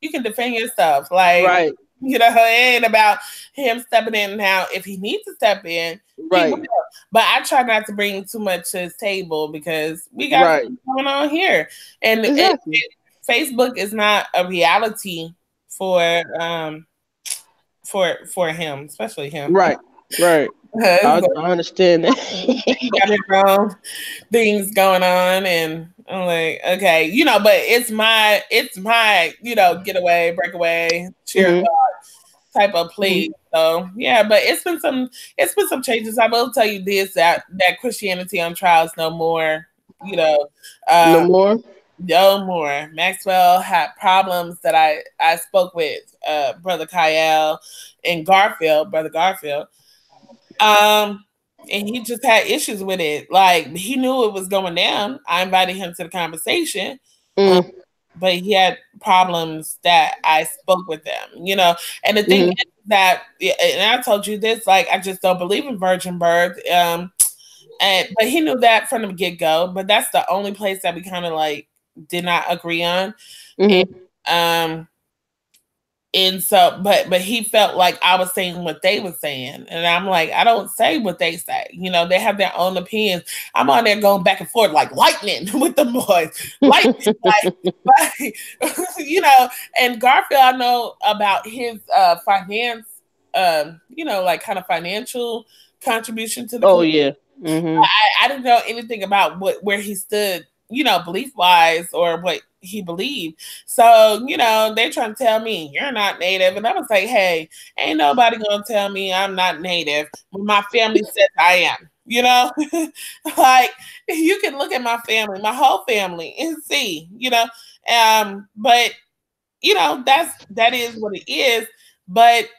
defend yourself. Like, Right, you know, it ain't about him stepping in now. If he needs to step in, he will. right, But I try not to bring too much to his table because we got right. something going on here. And Exactly. Facebook is not a reality for him, especially him. Right, right. I understand that. He got his own things going on, and I'm like, okay, you know, but it's my, you know, getaway, breakaway, cheer Mhm. type of place. So yeah, but it's been some changes. I will tell you this, that Christianity on trial is no more. You know, No more. no more. Maxwell had problems that I spoke with brother Kyle and brother Garfield. And he just had issues with it. Like, he knew it was going down. I invited him to the conversation. Mm. But he had problems that I spoke with them, you know. And the thing Mhm. is that, and I told you this, like, I just don't believe in virgin birth. But he knew that from the get go. But that's the only place that we kind of like did not agree on. Mhm. And so, but he felt like I was saying what they were saying, and I'm like, I don't say what they say. You know, they have their own opinions. I'm on there going back and forth like lightning with the boys, lightning, like, you know. And Garfield, I know about his finance, you know, like kind of financial contribution to the Oh community. yeah. Mhm. I didn't know anything about where he stood, you know, belief wise or what he believed. So, you know, they're trying to tell me you're not native. And I was like, hey, ain't nobody gonna tell me I'm not native when my family says I am. You know, like, you can look at my family, my whole family, and see, you know. But you know, that is what it is. But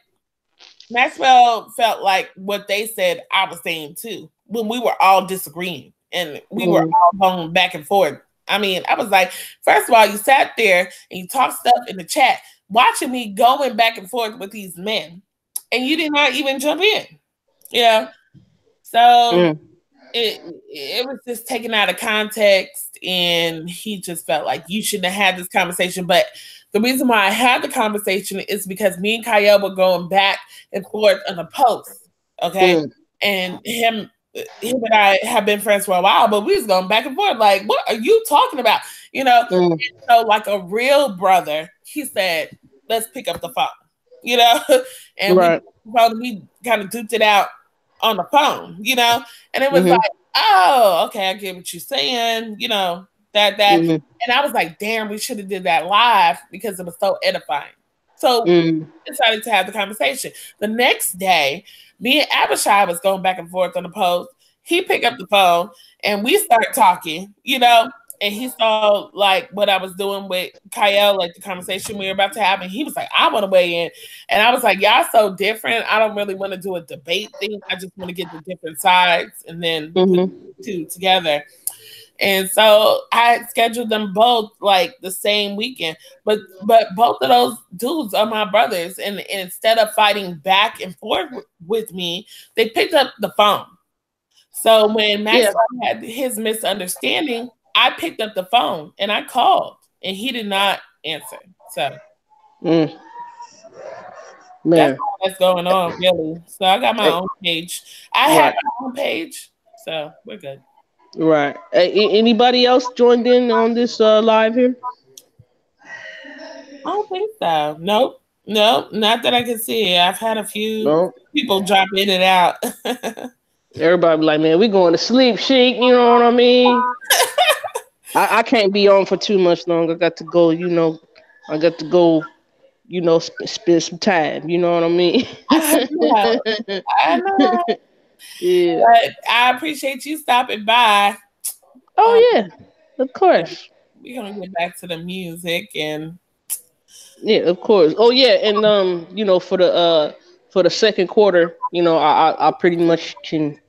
Maxwell felt like what they said I was saying too, when we were all disagreeing and we were Mhm. all going back and forth. I mean, I was like, first of all, you sat there and you talked stuff in the chat, watching me going back and forth with these men, and you did not even jump in. Yeah. So Mm. it was just taken out of context, and he just felt like you shouldn't have had this conversation. But the reason why I had the conversation is because me and Kyle were going back and forth on a post, okay, Mm. and him him and I have been friends for a while, but we was going back and forth. Like, what are you talking about? You know, so like a real brother, he said, let's pick up the phone, you know, and we kind of duped it out on the phone, you know, and it was like, oh, okay, I get what you're saying, you know, that, and I was like, damn, we should have did that live because it was so edifying. So we decided to have the conversation. The next day, me and Abishai was going back and forth on the post. He picked up the phone and we started talking, you know, and he saw like what I was doing with Kyle, like the conversation we were about to have. And he was like, I want to weigh in. And I was like, y'all so different. I don't really want to do a debate thing. I just want to get the different sides and then put the two together. And so I scheduled them both like the same weekend, but both of those dudes are my brothers. And instead of fighting back and forth with me, they picked up the phone. So when Maxwell had his misunderstanding, I picked up the phone and I called, and he did not answer. So that's all that's going on, really. So I got my own page. I have my own page, so we're good. Right. Anybody else joined in on this live here? I don't think so. Nope, not that I can see. I've had a few people drop in and out. Everybody be like, man, we going to sleep, Sheik. You know what I mean? I can't be on for too much longer. I got to go, you know. I got to go, you know, spend some time. You know what I mean? I know. Yeah. But I appreciate you stopping by. Oh, yeah. Of course. We're going to get back to the music and... Yeah, of course. Oh, yeah. And, you know, for the second quarter, you know, I pretty much can...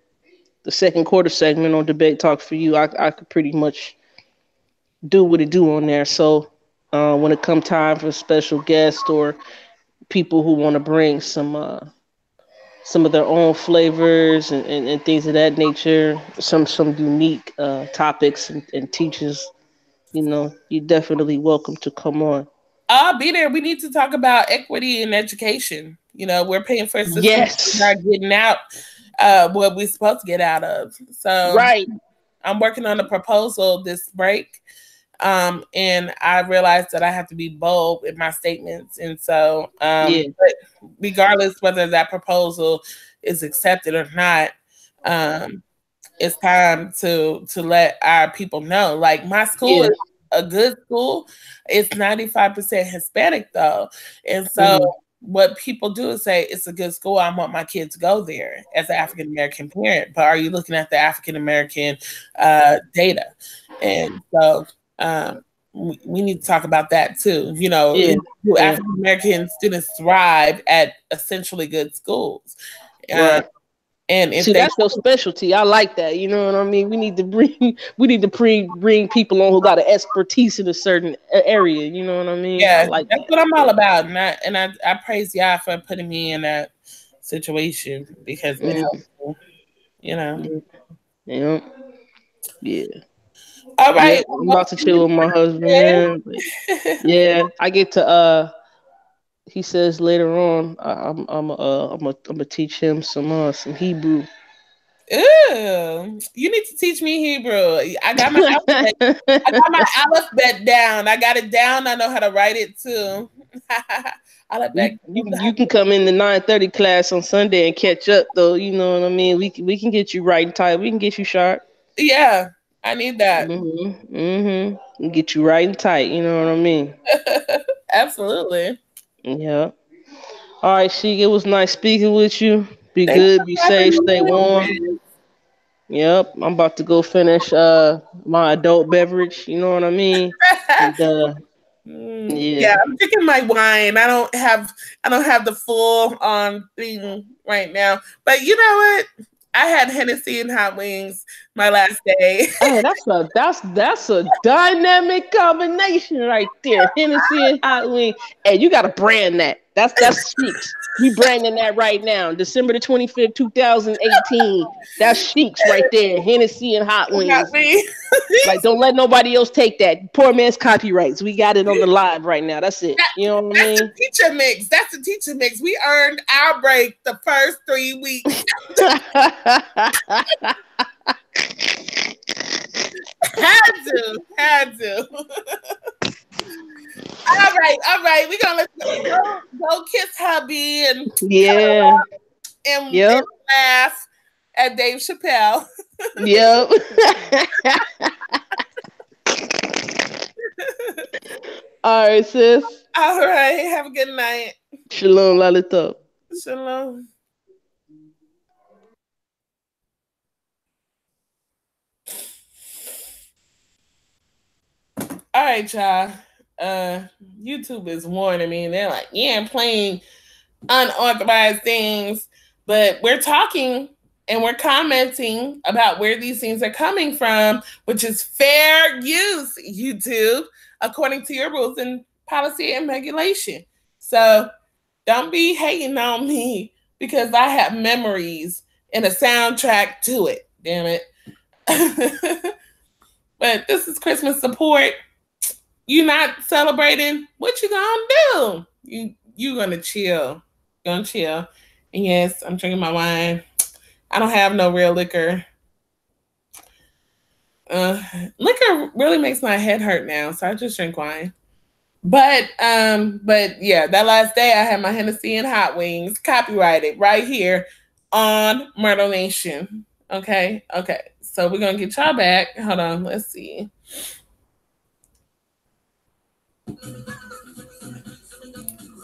The second quarter segment on Debate Talk for You, I could pretty much do what it do on there. So when it come time for special guests or people who want to bring some of their own flavors and things of that nature, some unique topics and teachers, you know, you're definitely welcome to come on. I'll be there. We need to talk about equity in education. You know, we're paying for systems not getting out what we're supposed to get out of. So I'm working on a proposal this break. And I realized that I have to be bold in my statements. And so but regardless whether that proposal is accepted or not, it's time to let our people know. Like my school is a good school. It's 95% Hispanic though. And so what people do is say, it's a good school. I want my kid to go there as an African-American parent. But are you looking at the African-American data? And so we need to talk about that too. You know, do African-American students thrive at essentially good schools? And if that's your specialty. I like that. You know what I mean? We need to bring people on who got an expertise in a certain area. You know what I mean? Yeah, like that's what I'm all about. And I praise y'all for putting me in that situation because it helps me, you know. Yeah. All right. I'm about to chill with my husband, man. Yeah, I get to he says later on, I'm gonna teach him some Hebrew. Ooh, you need to teach me Hebrew. I got my alphabet down. I got it down. I know how to write it too. You can come in the 9:30 class on Sunday and catch up, though. You know what I mean? We can get you right and tight. We can get you sharp. Yeah, I need that. We get you right and tight. You know what I mean? Absolutely. Yeah. All right, Sheek, it was nice speaking with you. Be good, be safe, stay warm. Yep, I'm about to go finish my adult beverage. You know what I mean? And, yeah, I'm drinking my wine. I don't have the full on thing right now. But you know what? I had Hennessy and hot wings my last day. Hey, that's a dynamic combination right there. Hennessy and hot wings. Hey, you gotta brand that. That's Sheeks. We branding that right now. December the 25th, 2018. That's Sheeks right there. Hennessy and hot wings. Like, don't let nobody else take that. Poor man's copyrights. We got it on the live right now. That's it. You know what I mean? That's the teacher mix. That's the teacher mix. We earned our break the first 3 weeks. Had to. All right. We're gonna go kiss hubby and and laugh at Dave Chappelle. Yep. All right, sis. All right. Have a good night. Shalom, Lalita. Shalom. All right, y'all. YouTube is warning me. They're like, yeah, playing unauthorized things, but we're talking and we're commenting about where these things are coming from, which is fair use, YouTube, according to your rules and policy and regulation. So don't be hating on me because I have memories and a soundtrack to it. Damn it. But this is Christmas support. You not celebrating? What you gonna do? You gonna chill. Gonna chill. And yes, I'm drinking my wine. I don't have no real liquor. Liquor really makes my head hurt now, so I just drink wine. But yeah, that last day I had my Hennessy and hot wings copyrighted right here on Myrtle Nation. Okay. So we're gonna get y'all back. Hold on, let's see.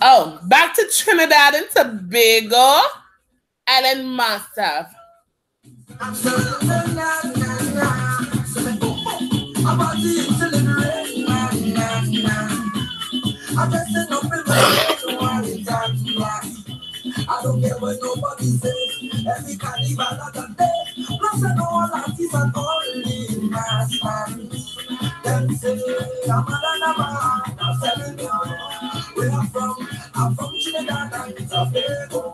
Oh, back to Trinidad and Tobago, Ellen Massive. I don't care what nobody says. Every carnival I can take. Plus I know all artists and only masters. Them say I'm a man. I'm telling you where I'm from Trinidad and Tobago.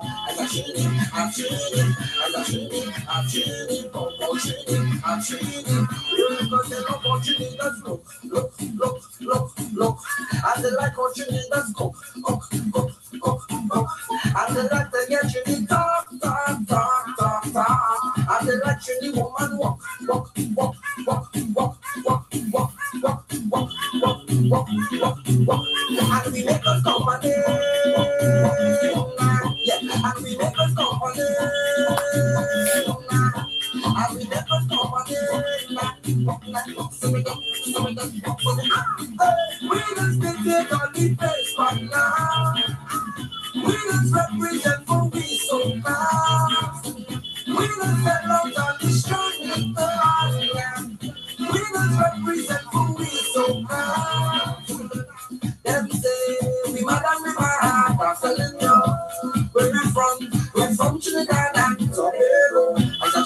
I'm chilling. Because they love how Trinidad look. And they like how Trinidad go. And they like to get you the talk. And they like you the woman walk. And we make us company. Yeah, and we make us company. And we make us company. We just take on the face for now. We just represent for we so fast. We just sell out on the street. We just represent for we so fast. Them say we mad and we mad. I'm telling you, where we from? We're from Trinidad and Tobago. As a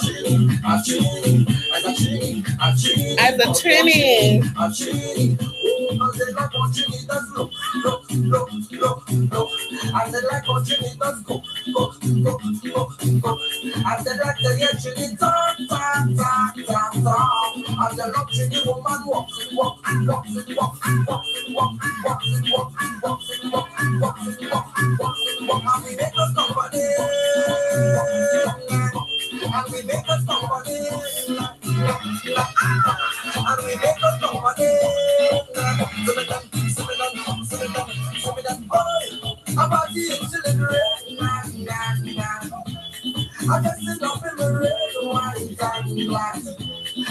Trini. Because they like what Trinidad look. And they like what Trinidad go. And they like to hear Trinidad talk. And they love Trinidad woman walk. And we make us company. And we make us company. And we make us company. About the insulin I just sit up in the red, white and black.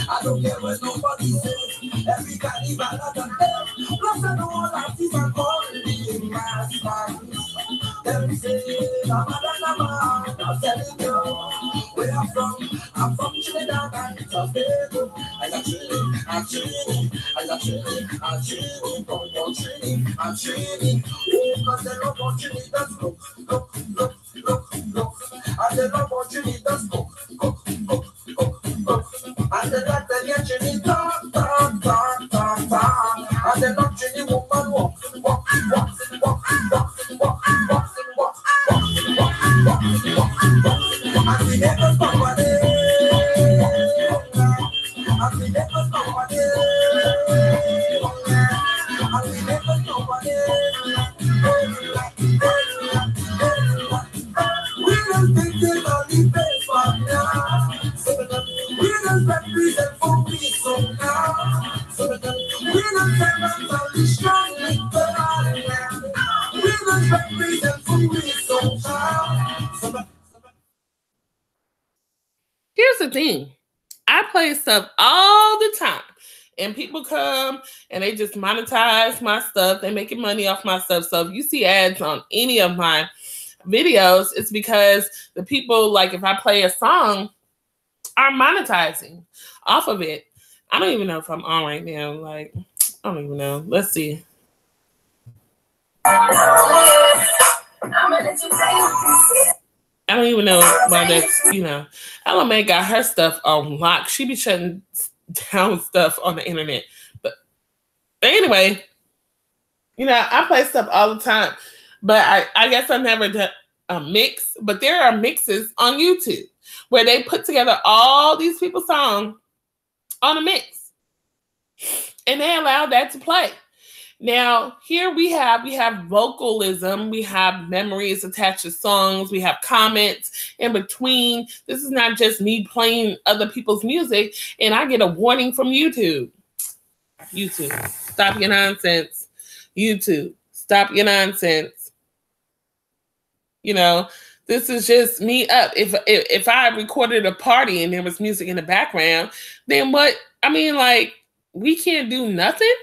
I don't care what nobody says. Every carnival I can tell. Plus I know all artists are calling me masters. Them say, I'm telling you where I'm from Trinidad and Tobago. I'm chilling. I'm chilling. Because they love what Trinidad look. And they love what Trinidad go. And they like to hear Trinidad talk. And they love Trinidad woman walk. Winners represent for peace, so now. Winners never strong like the winners represent for peace, so now. Here's the thing. I play stuff all the time. And people come and they just monetize my stuff. They're making money off my stuff. So if you see ads on any of my videos, it's because the people, like if I play a song, are monetizing off of it. I don't even know if I'm on right now. Like, I don't even know. Let's see. I don't even know why that's, you know. LMA got her stuff on lock. She be shutting down stuff on the internet. But anyway, you know, I play stuff all the time. But I guess I've never done a mix. But there are mixes on YouTube where they put together all these people's songs on a mix. And they allow that to play. Now, here we have vocalism, we have memories attached to songs, we have comments in between. This is not just me playing other people's music, and I get a warning from YouTube. YouTube, stop your nonsense. YouTube, stop your nonsense. You know, this is just me up. If I recorded a party and there was music in the background, then what? I mean, like, we can't do nothing?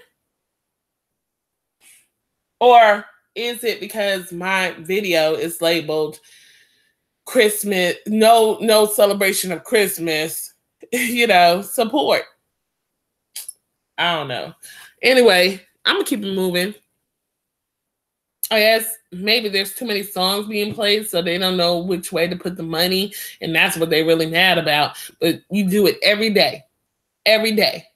Or is it because my video is labeled Christmas, no celebration of Christmas, you know, support? I don't know. Anyway, I'm going to keep it moving. I guess maybe there's too many songs being played, so they don't know which way to put the money, and that's what they're really mad about. But you do it every day. Every day.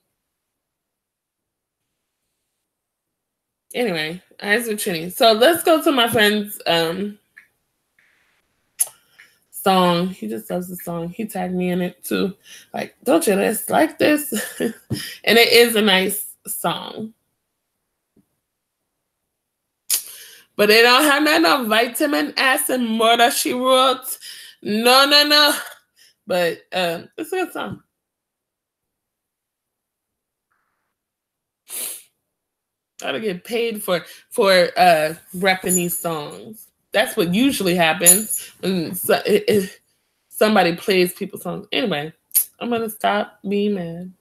Anyway, eyes are chinny. So let's go to my friend's song. He just loves the song. He tagged me in it too. Like, don't you just like this? And it is a nice song. But they don't have none of vitamin S and murder, she wrote. No. But it's a good song. Gotta get paid for repping these songs. That's what usually happens when somebody plays people's songs. Anyway, I'm gonna stop being mad.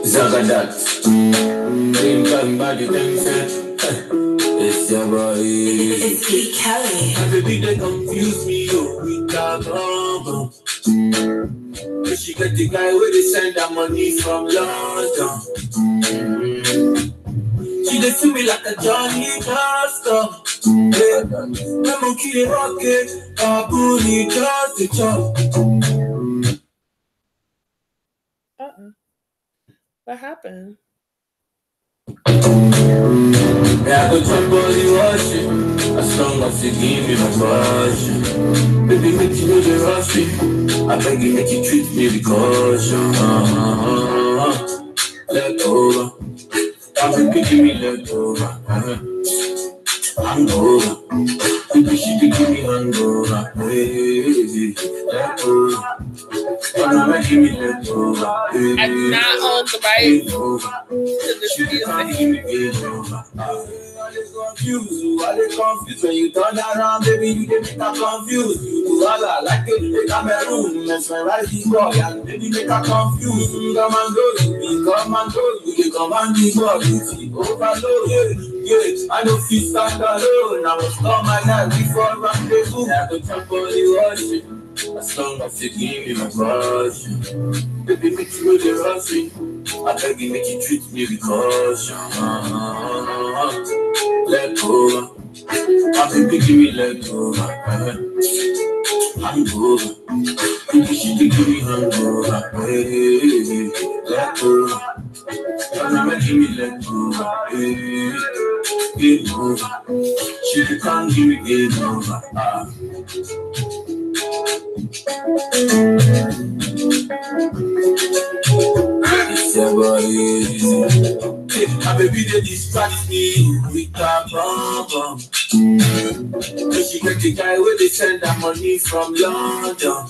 Zagadat. It's your boy. It's Kid Kelly. Baby, they confuse me with that bomb. But she got the guy where they send that money from London. She they see me like a Johnny Master. I'm a kid rocket. Booty just the chop. What happened? Yeah, I go jump body washing. As long as you give me my passion. Baby, make you know the rush me. I beg you, make you treat me with caution. Let over. I'm give me let over. I'm over. Baby, she be give me hangover. Let over. I'm not on the right to this music. I get confused when you turn around, baby, you get me confused. You do all I like it, you Cameroon, mesmerize this boy, and baby, make her confused. Come and go, you come and this boy, you see, overload, yeah, I know feel stand alone, I was on my night before rendezvous. I go jump on the worship. As long as you give me my passion. Baby, make you know the rush me. I beg you, make you treat me with caution. Let go. I baby, give me let go. I'm over. Baby, she be give me hangover. Let go. I'm give me let go. Game over. She can't give me game over. Yeah, boy, easy. My baby, they distract me with that bomb. She get the guy where they send that money from London.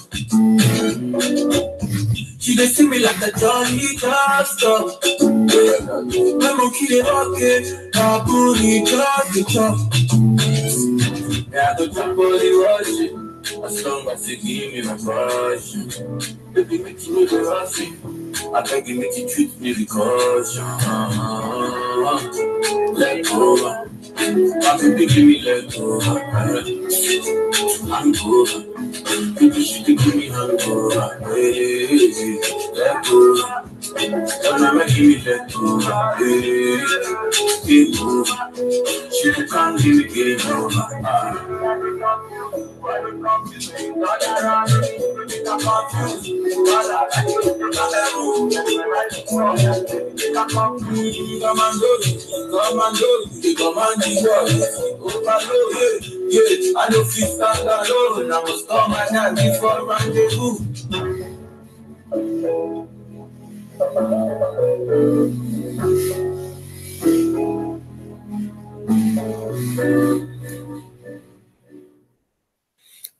She dey see me like a Johnny Castor. I'm okay, okay. Kabuli just the top. Yeah, I go jump on the rush. As long as you give me my passion. Baby, make you know the rushing. I beg you, make you treat me with caution. Let go. My baby, give me let go. I'm over. Baby, she can give me hangover. Hey, let go. Don't ever give me let go. Hey, game over. She can't give me game over. I don't feel stand alone. I must call my dad before rendezvous.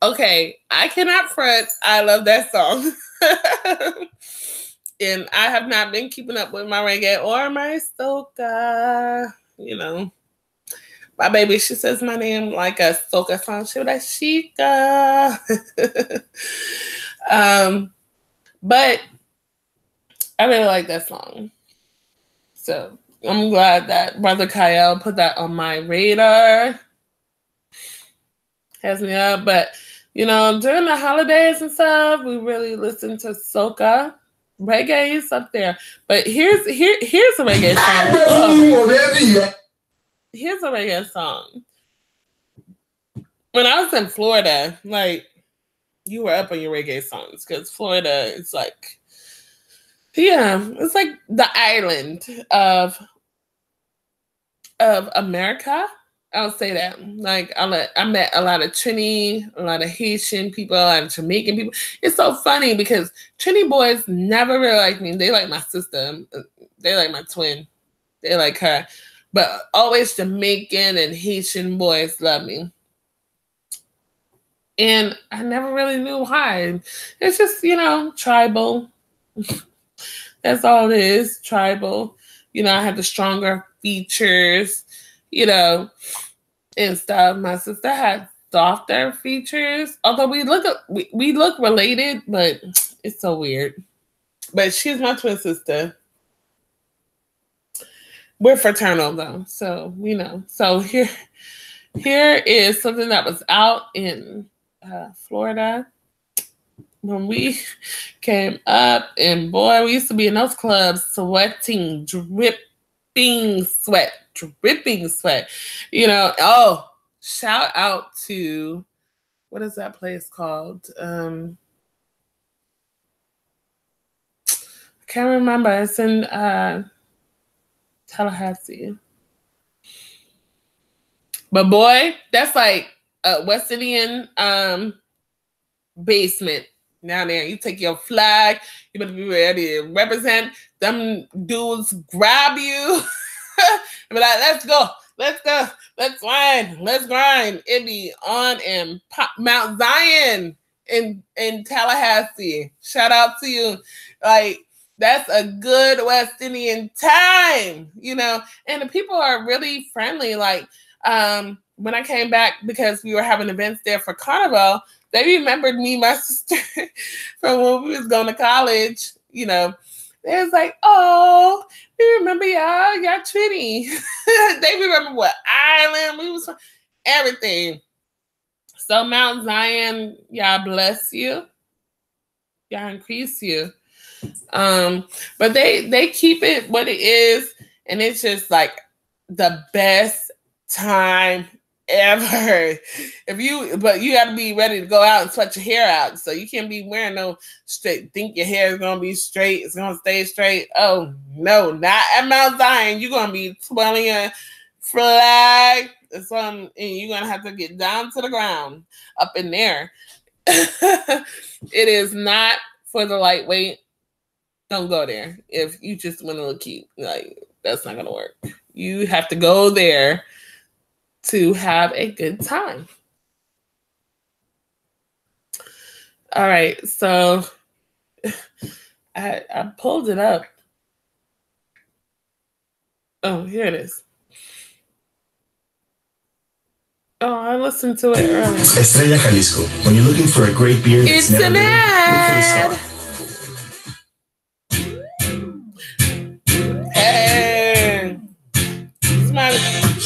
Okay, I cannot front. I love that song. And I have not been keeping up with my reggae or my soca. You know, my baby, she says my name like a soca song. She was like, Sheeka. But I really like that song. So I'm glad that Brother Kyle put that on my radar. Has me up. But, you know, during the holidays and stuff, we really listen to soca. Reggae is up there. But here's a reggae song. Oh. Here's a reggae song. When I was in Florida, like, you were up on your reggae songs because Florida is like, yeah, it's like the island of America. I'll say that. Like, I met a lot of Trini, a lot of Haitian people, a lot of Jamaican people. It's so funny because Trini boys never really like me. They like my sister. They like my twin. They like her. But always Jamaican and Haitian boys love me. And I never really knew why. It's just, you know, tribal. That's all it is, tribal. You know, I have the stronger features, you know, and stuff. My sister had softer features. Although we look related, but it's so weird. But she's my twin sister. We're fraternal though, so you know. So here is something that was out in Florida when we came up, and boy, we used to be in those clubs sweating, dripping sweat. You know, oh, shout out to, what is that place called? I can't remember. It's in Tallahassee. But boy, that's like a West Indian basement down there. You take your flag, you better be ready to represent. Them dudes grab you and be like, let's go, let's grind. It be on in Mount Zion in Tallahassee. Shout out to you. Like, that's a good West Indian time, you know, and the people are really friendly. Like, when I came back, because we were having events there for Carnival, they remembered me, my sister, from when we was going to college, you know. They was like, oh, we remember y'all Trini. They remember what island we was from, everything. So Mount Zion, y'all bless you. Y'all increase you. But they keep it what it is, and it's just like the best time ever. But you got to be ready to go out and sweat your hair out. So you can't be wearing no straight. Think your hair is gonna be straight. It's gonna stay straight. Oh no, not at Mount Zion. You're gonna be twirling a flag. And you're gonna have to get down to the ground up in there. It is not for the lightweight. Don't go there if you just want to look cute. Like, that's not gonna work. You have to go there to have a good time. All right, so I pulled it up. Oh, here it is. Oh, I listened to it earlier. Estrella Jalisco. When you're looking for a great beer, It's an ad. Hey,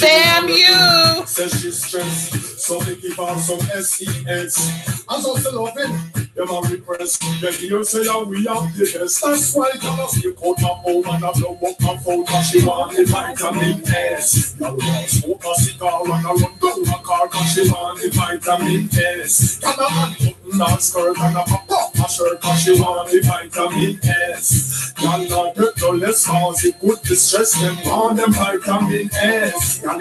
damn you! Says she's stressed, so they give her some SES. I'm just loving them a request. Then you say that we have the best. That's why I still out my home and I blow up my phone. Cause she want the vitamin S. Now we don't smoke a cigar and I run down a car. Cause she want the vitamin S. Can I unbutton her skirt and I pop up my shirt. Cause she want the vitamin S. Y'all not get no less cause it could distress them. Want them vitamin S. Y'all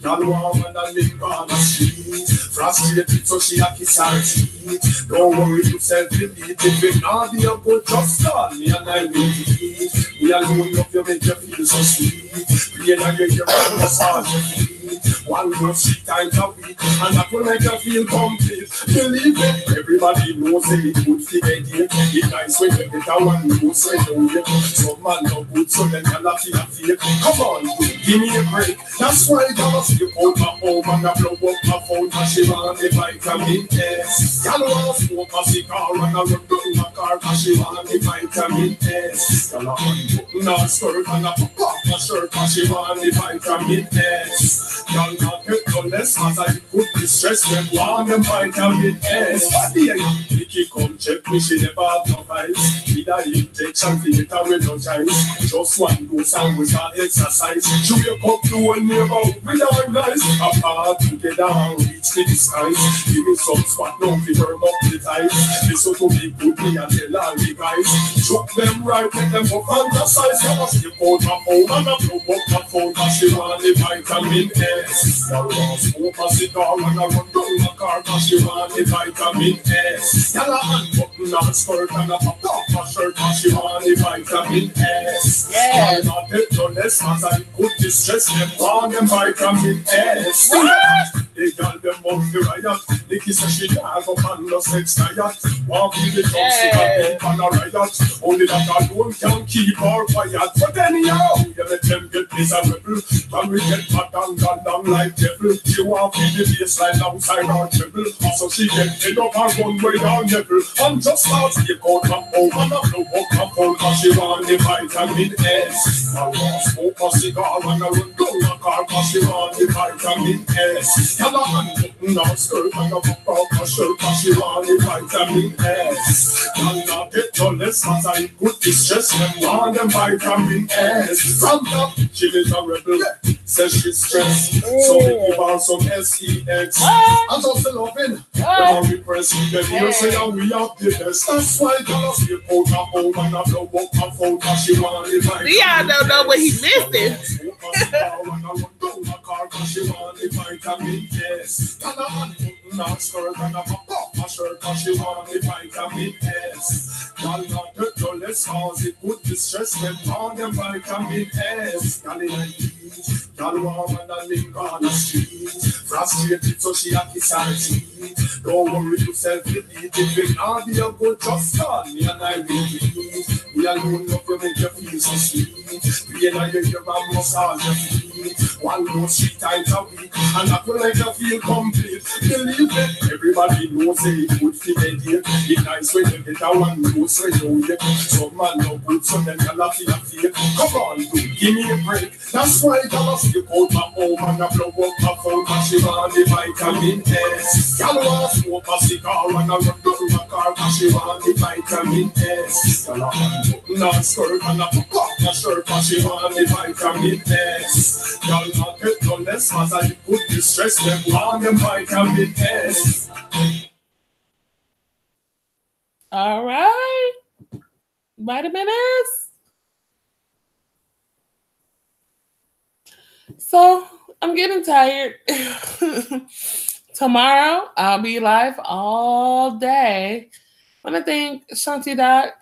y'all want when I live on the street. Frustrated so she a kiss her teeth. Don't worry yourself, you need it. If not be a good, just call me and I will eat. We alone love you, make you feel so sweet. Play and you hear me massage your feet. One more 3 times a week, and that will make you feel complete. Believe me, everybody knows that it good for the day. It's nice when you get a one dose when you wake. Some man no good, so then you'll have to feel. Come on, give me a break. That's why I must flip out my home and I blow up my phone. Cause she want the vitamin S. Y'all want to smoke a cigar and I run down my car. Cause she want the vitamin S. Y'all want to unbutton her skirt and I pop off my shirt. Cause she want the vitamin S. Y'all not get no less cause I could distress them. Want them vitamin S. But the Nikki come check me, she never have no vice. Need a injection for it with no choice. Just one dose and with her exercise. She wake up to a neighbor with her nice. Apart together and reach the skies. Give me some spot now to burn up the ties. Listen to me good me and tell all the guys. Chuck them right, make them go fantasize. You must skip out my phone and I blow up my phone. Cause she want the vitamin S. Y'all want to smoke a cigar and I run down my car. Cause she want the vitamin S. Y'all unbutton her skirt and I pop off my shirt. Cause she want the vitamin S. Y'all not get no less cause I could distress them. Want them vitamin S. They got them off the riot. Nikki says she can't go on no sex diet. Want to be the drunk, she got on a riot. Only that alone can keep her quiet. But anyhow, you let them get miserable. Can we get back and down like devil? She want to be the baseline outside her treble. So she get head up and run way down level. And just start to get out my home and I blow up my phone. Cause she want the vitamin S. I want to smoke a cigar and I run down a car. Cause she want the vitamin S. Y'all unbutton her skirt and I pop off my shirt. Cause she want the vitamin S. Y'all not get no less cause I could distress them. Want them vitamin S. From top, she is a rebel. Says she's stressed, so we give her some SEX. I'm just loving the request. The deal say that we have the best. That's why y'all skip out my home and I blow up my phone. Cause she want the vitamin S. Y'all don't know what he missing. Cause she want the vitamin S. Can I unbutton her skirt and I pop off my shirt? Cause she want the vitamin S. Y'all not get no less cause it could distress them. Want them vitamin S. Y'all want when I live on the street. Frustrated so she a kiss her teeth. Don't worry yourself, you need it. If it not be a good, just call me and I will leave. We alone love you, make you feel so sweet. Play and you hear my massage your feet. One more 3 times a week, and that will make you feel complete. Believe me, everybody knows it good for the day. It's nice when you get a one dose when you wake. Some man no good, so then you'll have to feel. Come on, dude, give me a break. That's why I must skip out my home and I blow up my phone. Cause she want the vitamin S. Y'all want to smoke a cigar and I run down my car. Cause she want the vitamin S. Y'all unbutton her skirt and I pop off my shirt. Cause she want the vitamin S. Y'all not get no less cause I could distress them. Want them vitamin S. All right. Vitamin S. So I'm getting tired. Tomorrow I'll be live all day. I want to thank Shanti Doc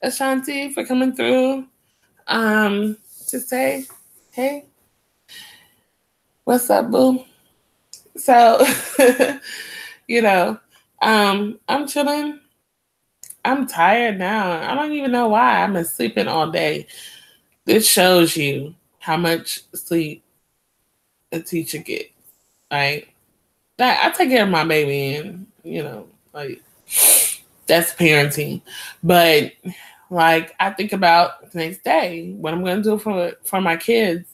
Ashanti, for coming through. To say, hey, what's up, boo? So, I'm chilling. I'm tired now. I don't even know why. I've been sleeping all day. This shows you how much sleep a teacher gets. Right? That I take care of my baby, and that's parenting. But I think about the next day what I'm going to do for my kids.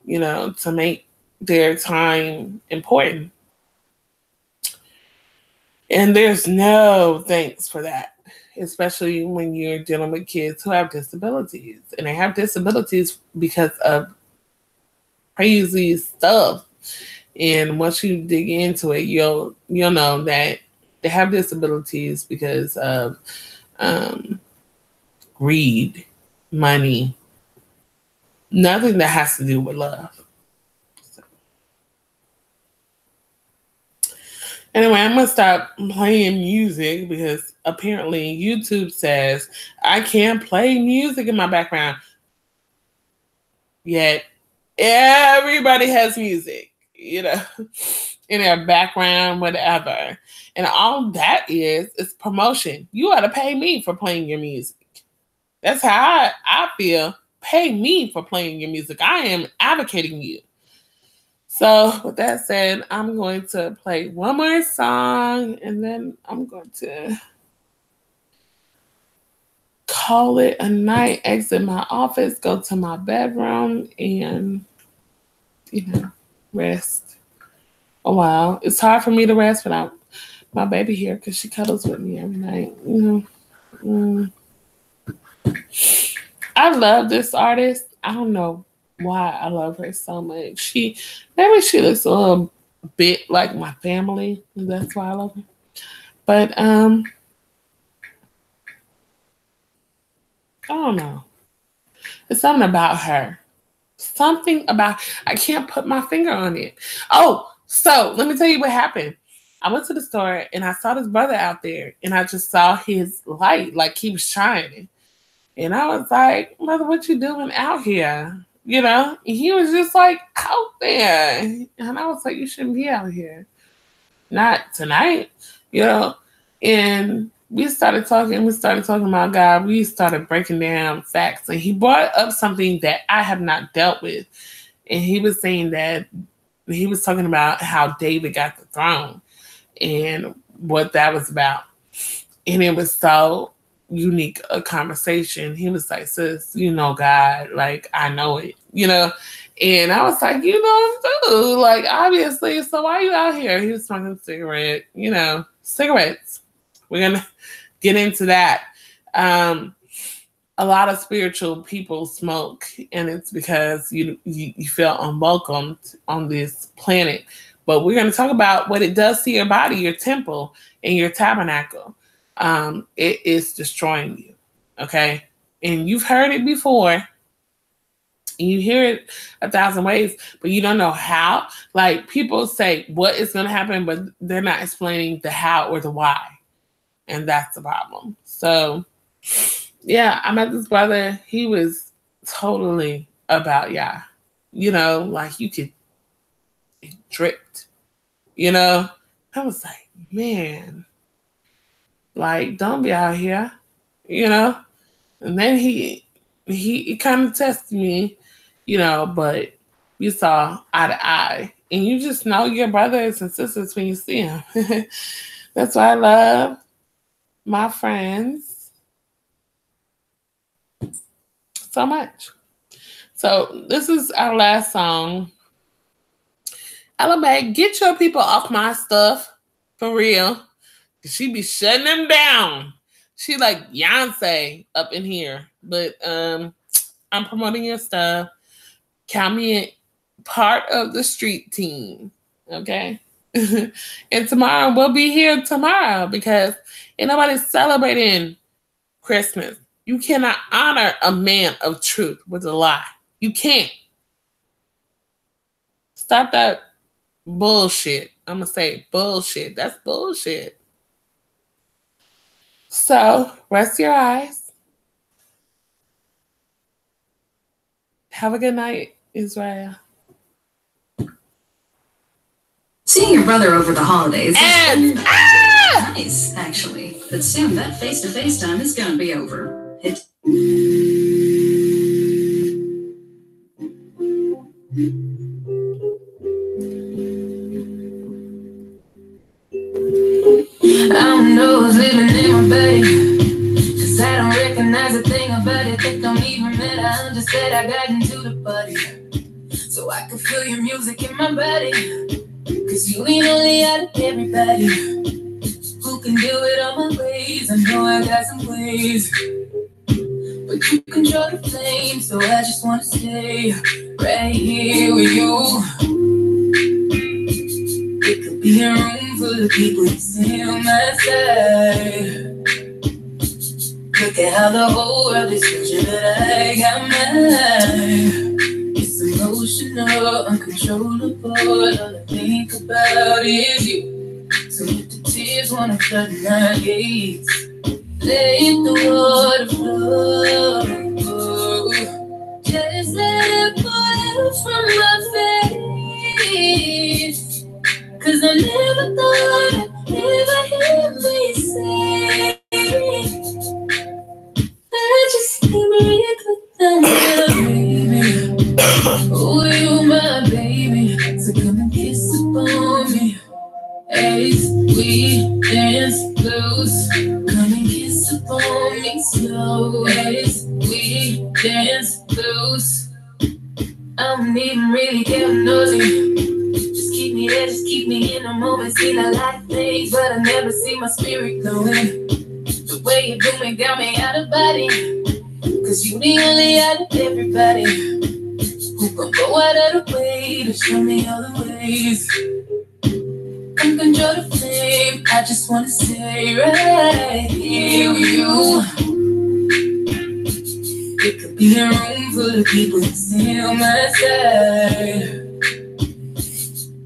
To make their time important. And there's no thanks for that, especially when you're dealing with kids who have disabilities. And they have disabilities because of crazy stuff. And once you dig into it, you'll know that they have disabilities because of greed, money, nothing that has to do with love. Anyway, I'm going to stop playing music because apparently YouTube says I can't play music in my background. Yet everybody has music, in their background, whatever. And all that is promotion. You ought to pay me for playing your music. That's how I feel. Pay me for playing your music. I am advocating you. So with that said, I'm going to play one more song and then I'm going to call it a night, exit my office, go to my bedroom and, rest a while. It's hard for me to rest without my baby here because she cuddles with me every night. I love this artist. I don't know why I love her so much. Maybe she looks a little bit like my family, and that's why I love her. But I don't know. It's something about her. I can't put my finger on it. Oh, so let me tell you what happened. I went to the store and I saw this brother out there, and I just saw his light, like he was shining. And I was like, "Mother, what you doing out here?" And he was just like out there. And I was like, "You shouldn't be out here. Not tonight." And we started talking about God. We started breaking down facts. And he brought up something that I have not dealt with. And he was saying that he was talking about how David got the throne and what that was about. And it was so unique a conversation. He was like, "Sis, God, like I know it, And I was like, too, like obviously. So why are you out here?" He was smoking a cigarettes. We're gonna get into that. A lot of spiritual people smoke, and it's because you feel unwelcomed on this planet. But we're gonna talk about what it does to your body, your temple, and your tabernacle. It is destroying you, okay? And you've heard it before, and you hear it 1,000 ways, but you don't know how. Like people say what is going to happen, but they're not explaining the how or the why, and that's the problem. So, yeah, I met this brother. He was totally about like you could it dripped, I was like, man. Like, don't be out here, And then he kind of tested me, but you saw eye to eye. And you just know your brothers and sisters when you see them. That's why I love my friends so much. So this is our last song. Alabama, get your people off my stuff. For real. She be shutting them down. She like Beyonce up in here. But I'm promoting your stuff. Count me in part of the street team. Okay? And tomorrow, we'll be here tomorrow because ain't nobody celebrating Christmas. You cannot honor a man of truth with a lie. You can't. Stop that bullshit. I'm going to say bullshit. That's bullshit. So, rest your eyes. Have a good night, Israel. Seeing your brother over the holidays And nice, actually. But soon that face-to-face time is gonna be over. I don't know who's living in my body, 'cause I don't recognize a thing about it. They don't even matter. I'm just glad I got into the party, so I can feel your music in my body. 'Cause you ain't only out of everybody who can do it all my ways. I know I got some ways, but you control the flame, so I just wanna stay right here with you. It could be a room full of people who stay on my side. Look at how the whole world is changing, but I got mine. It's emotional, uncontrollable. All I think about is you. So if the tears wanna flood my gates, let the water flow. Just let it pour from my face. 'Cause I never thought I'd ever hear me say, I just can't breathe without my baby. Oh, you my baby, so come and kiss upon me as we dance close. Come and kiss upon me slow as we dance close. I don't even really get nosy. Just keep me there, just keep me in the moment. Seen a lot of things, but I never see my spirit glowing. The way you do me got me out of body. 'Cause you the only out of everybody who can go out of the way to show me all the ways. Come control the flame, I just wanna stay right here with you. It could be a room full of people who stay on my side.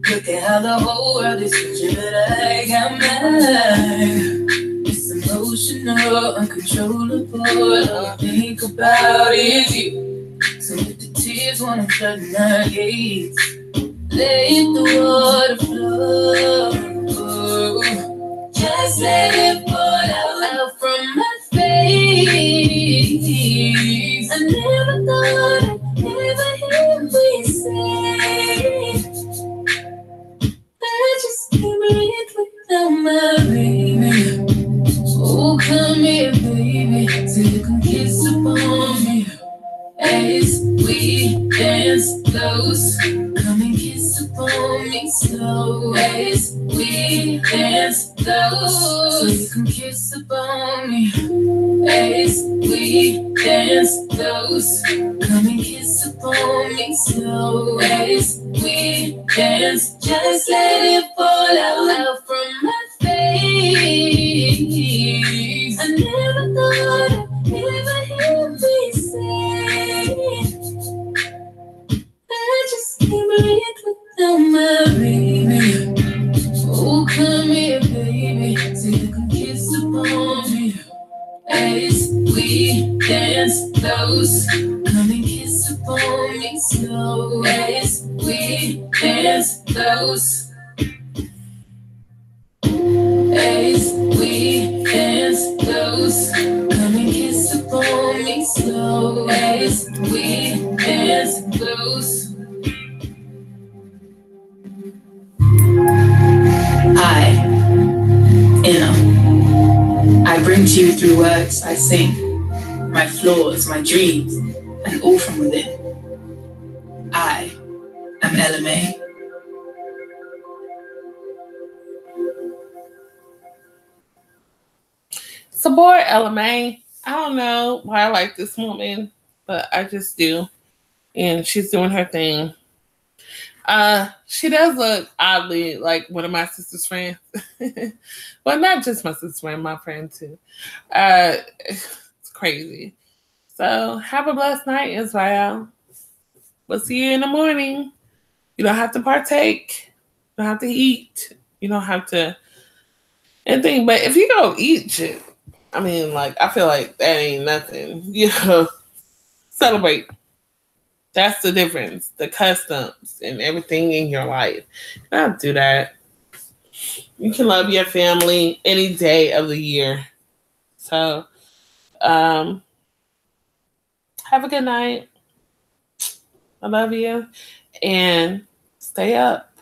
Look at how the whole world is changing, but I got mine. It's emotional, uncontrollable. All I think about is you. So if the tears wanna flood my gates, let the water flow. Just let it pour out from my face. I never thought I'd ever hear me say, I just can't breathe without my baby. Oh, come here, baby, so you can kiss upon me as we dance close. Come and kiss upon me slow as we dance close. So you can kiss upon me as we dance close. Come and kiss upon me slow as we dance. Just let it fall out from my face. I never thought I'd ever hear me say, I just can't breathe without my baby. Oh, come here, baby, so you can kiss upon me as we dance close. Come and kiss upon me slow as we dance close. As we dance close. Come and kiss upon me slow as we dance close. I bring to you through words I sing, my flaws, my dreams, and all from within. I am LMA. Support LMA. I don't know why I like this woman, but I just do. And she's doing her thing. She does look oddly like one of my sister's friends. Well, not just my sister's friend, my friend too. It's crazy. So have a blessed night, Israel. We'll see you in the morning. You don't have to partake. You don't have to eat. You don't have to anything. But if you go eat shit, I mean, like, I feel like that ain't nothing. You know, celebrate. That's the difference. The customs and everything in your life. Don't do that. You can love your family any day of the year. So, have a good night. I love you. And stay up.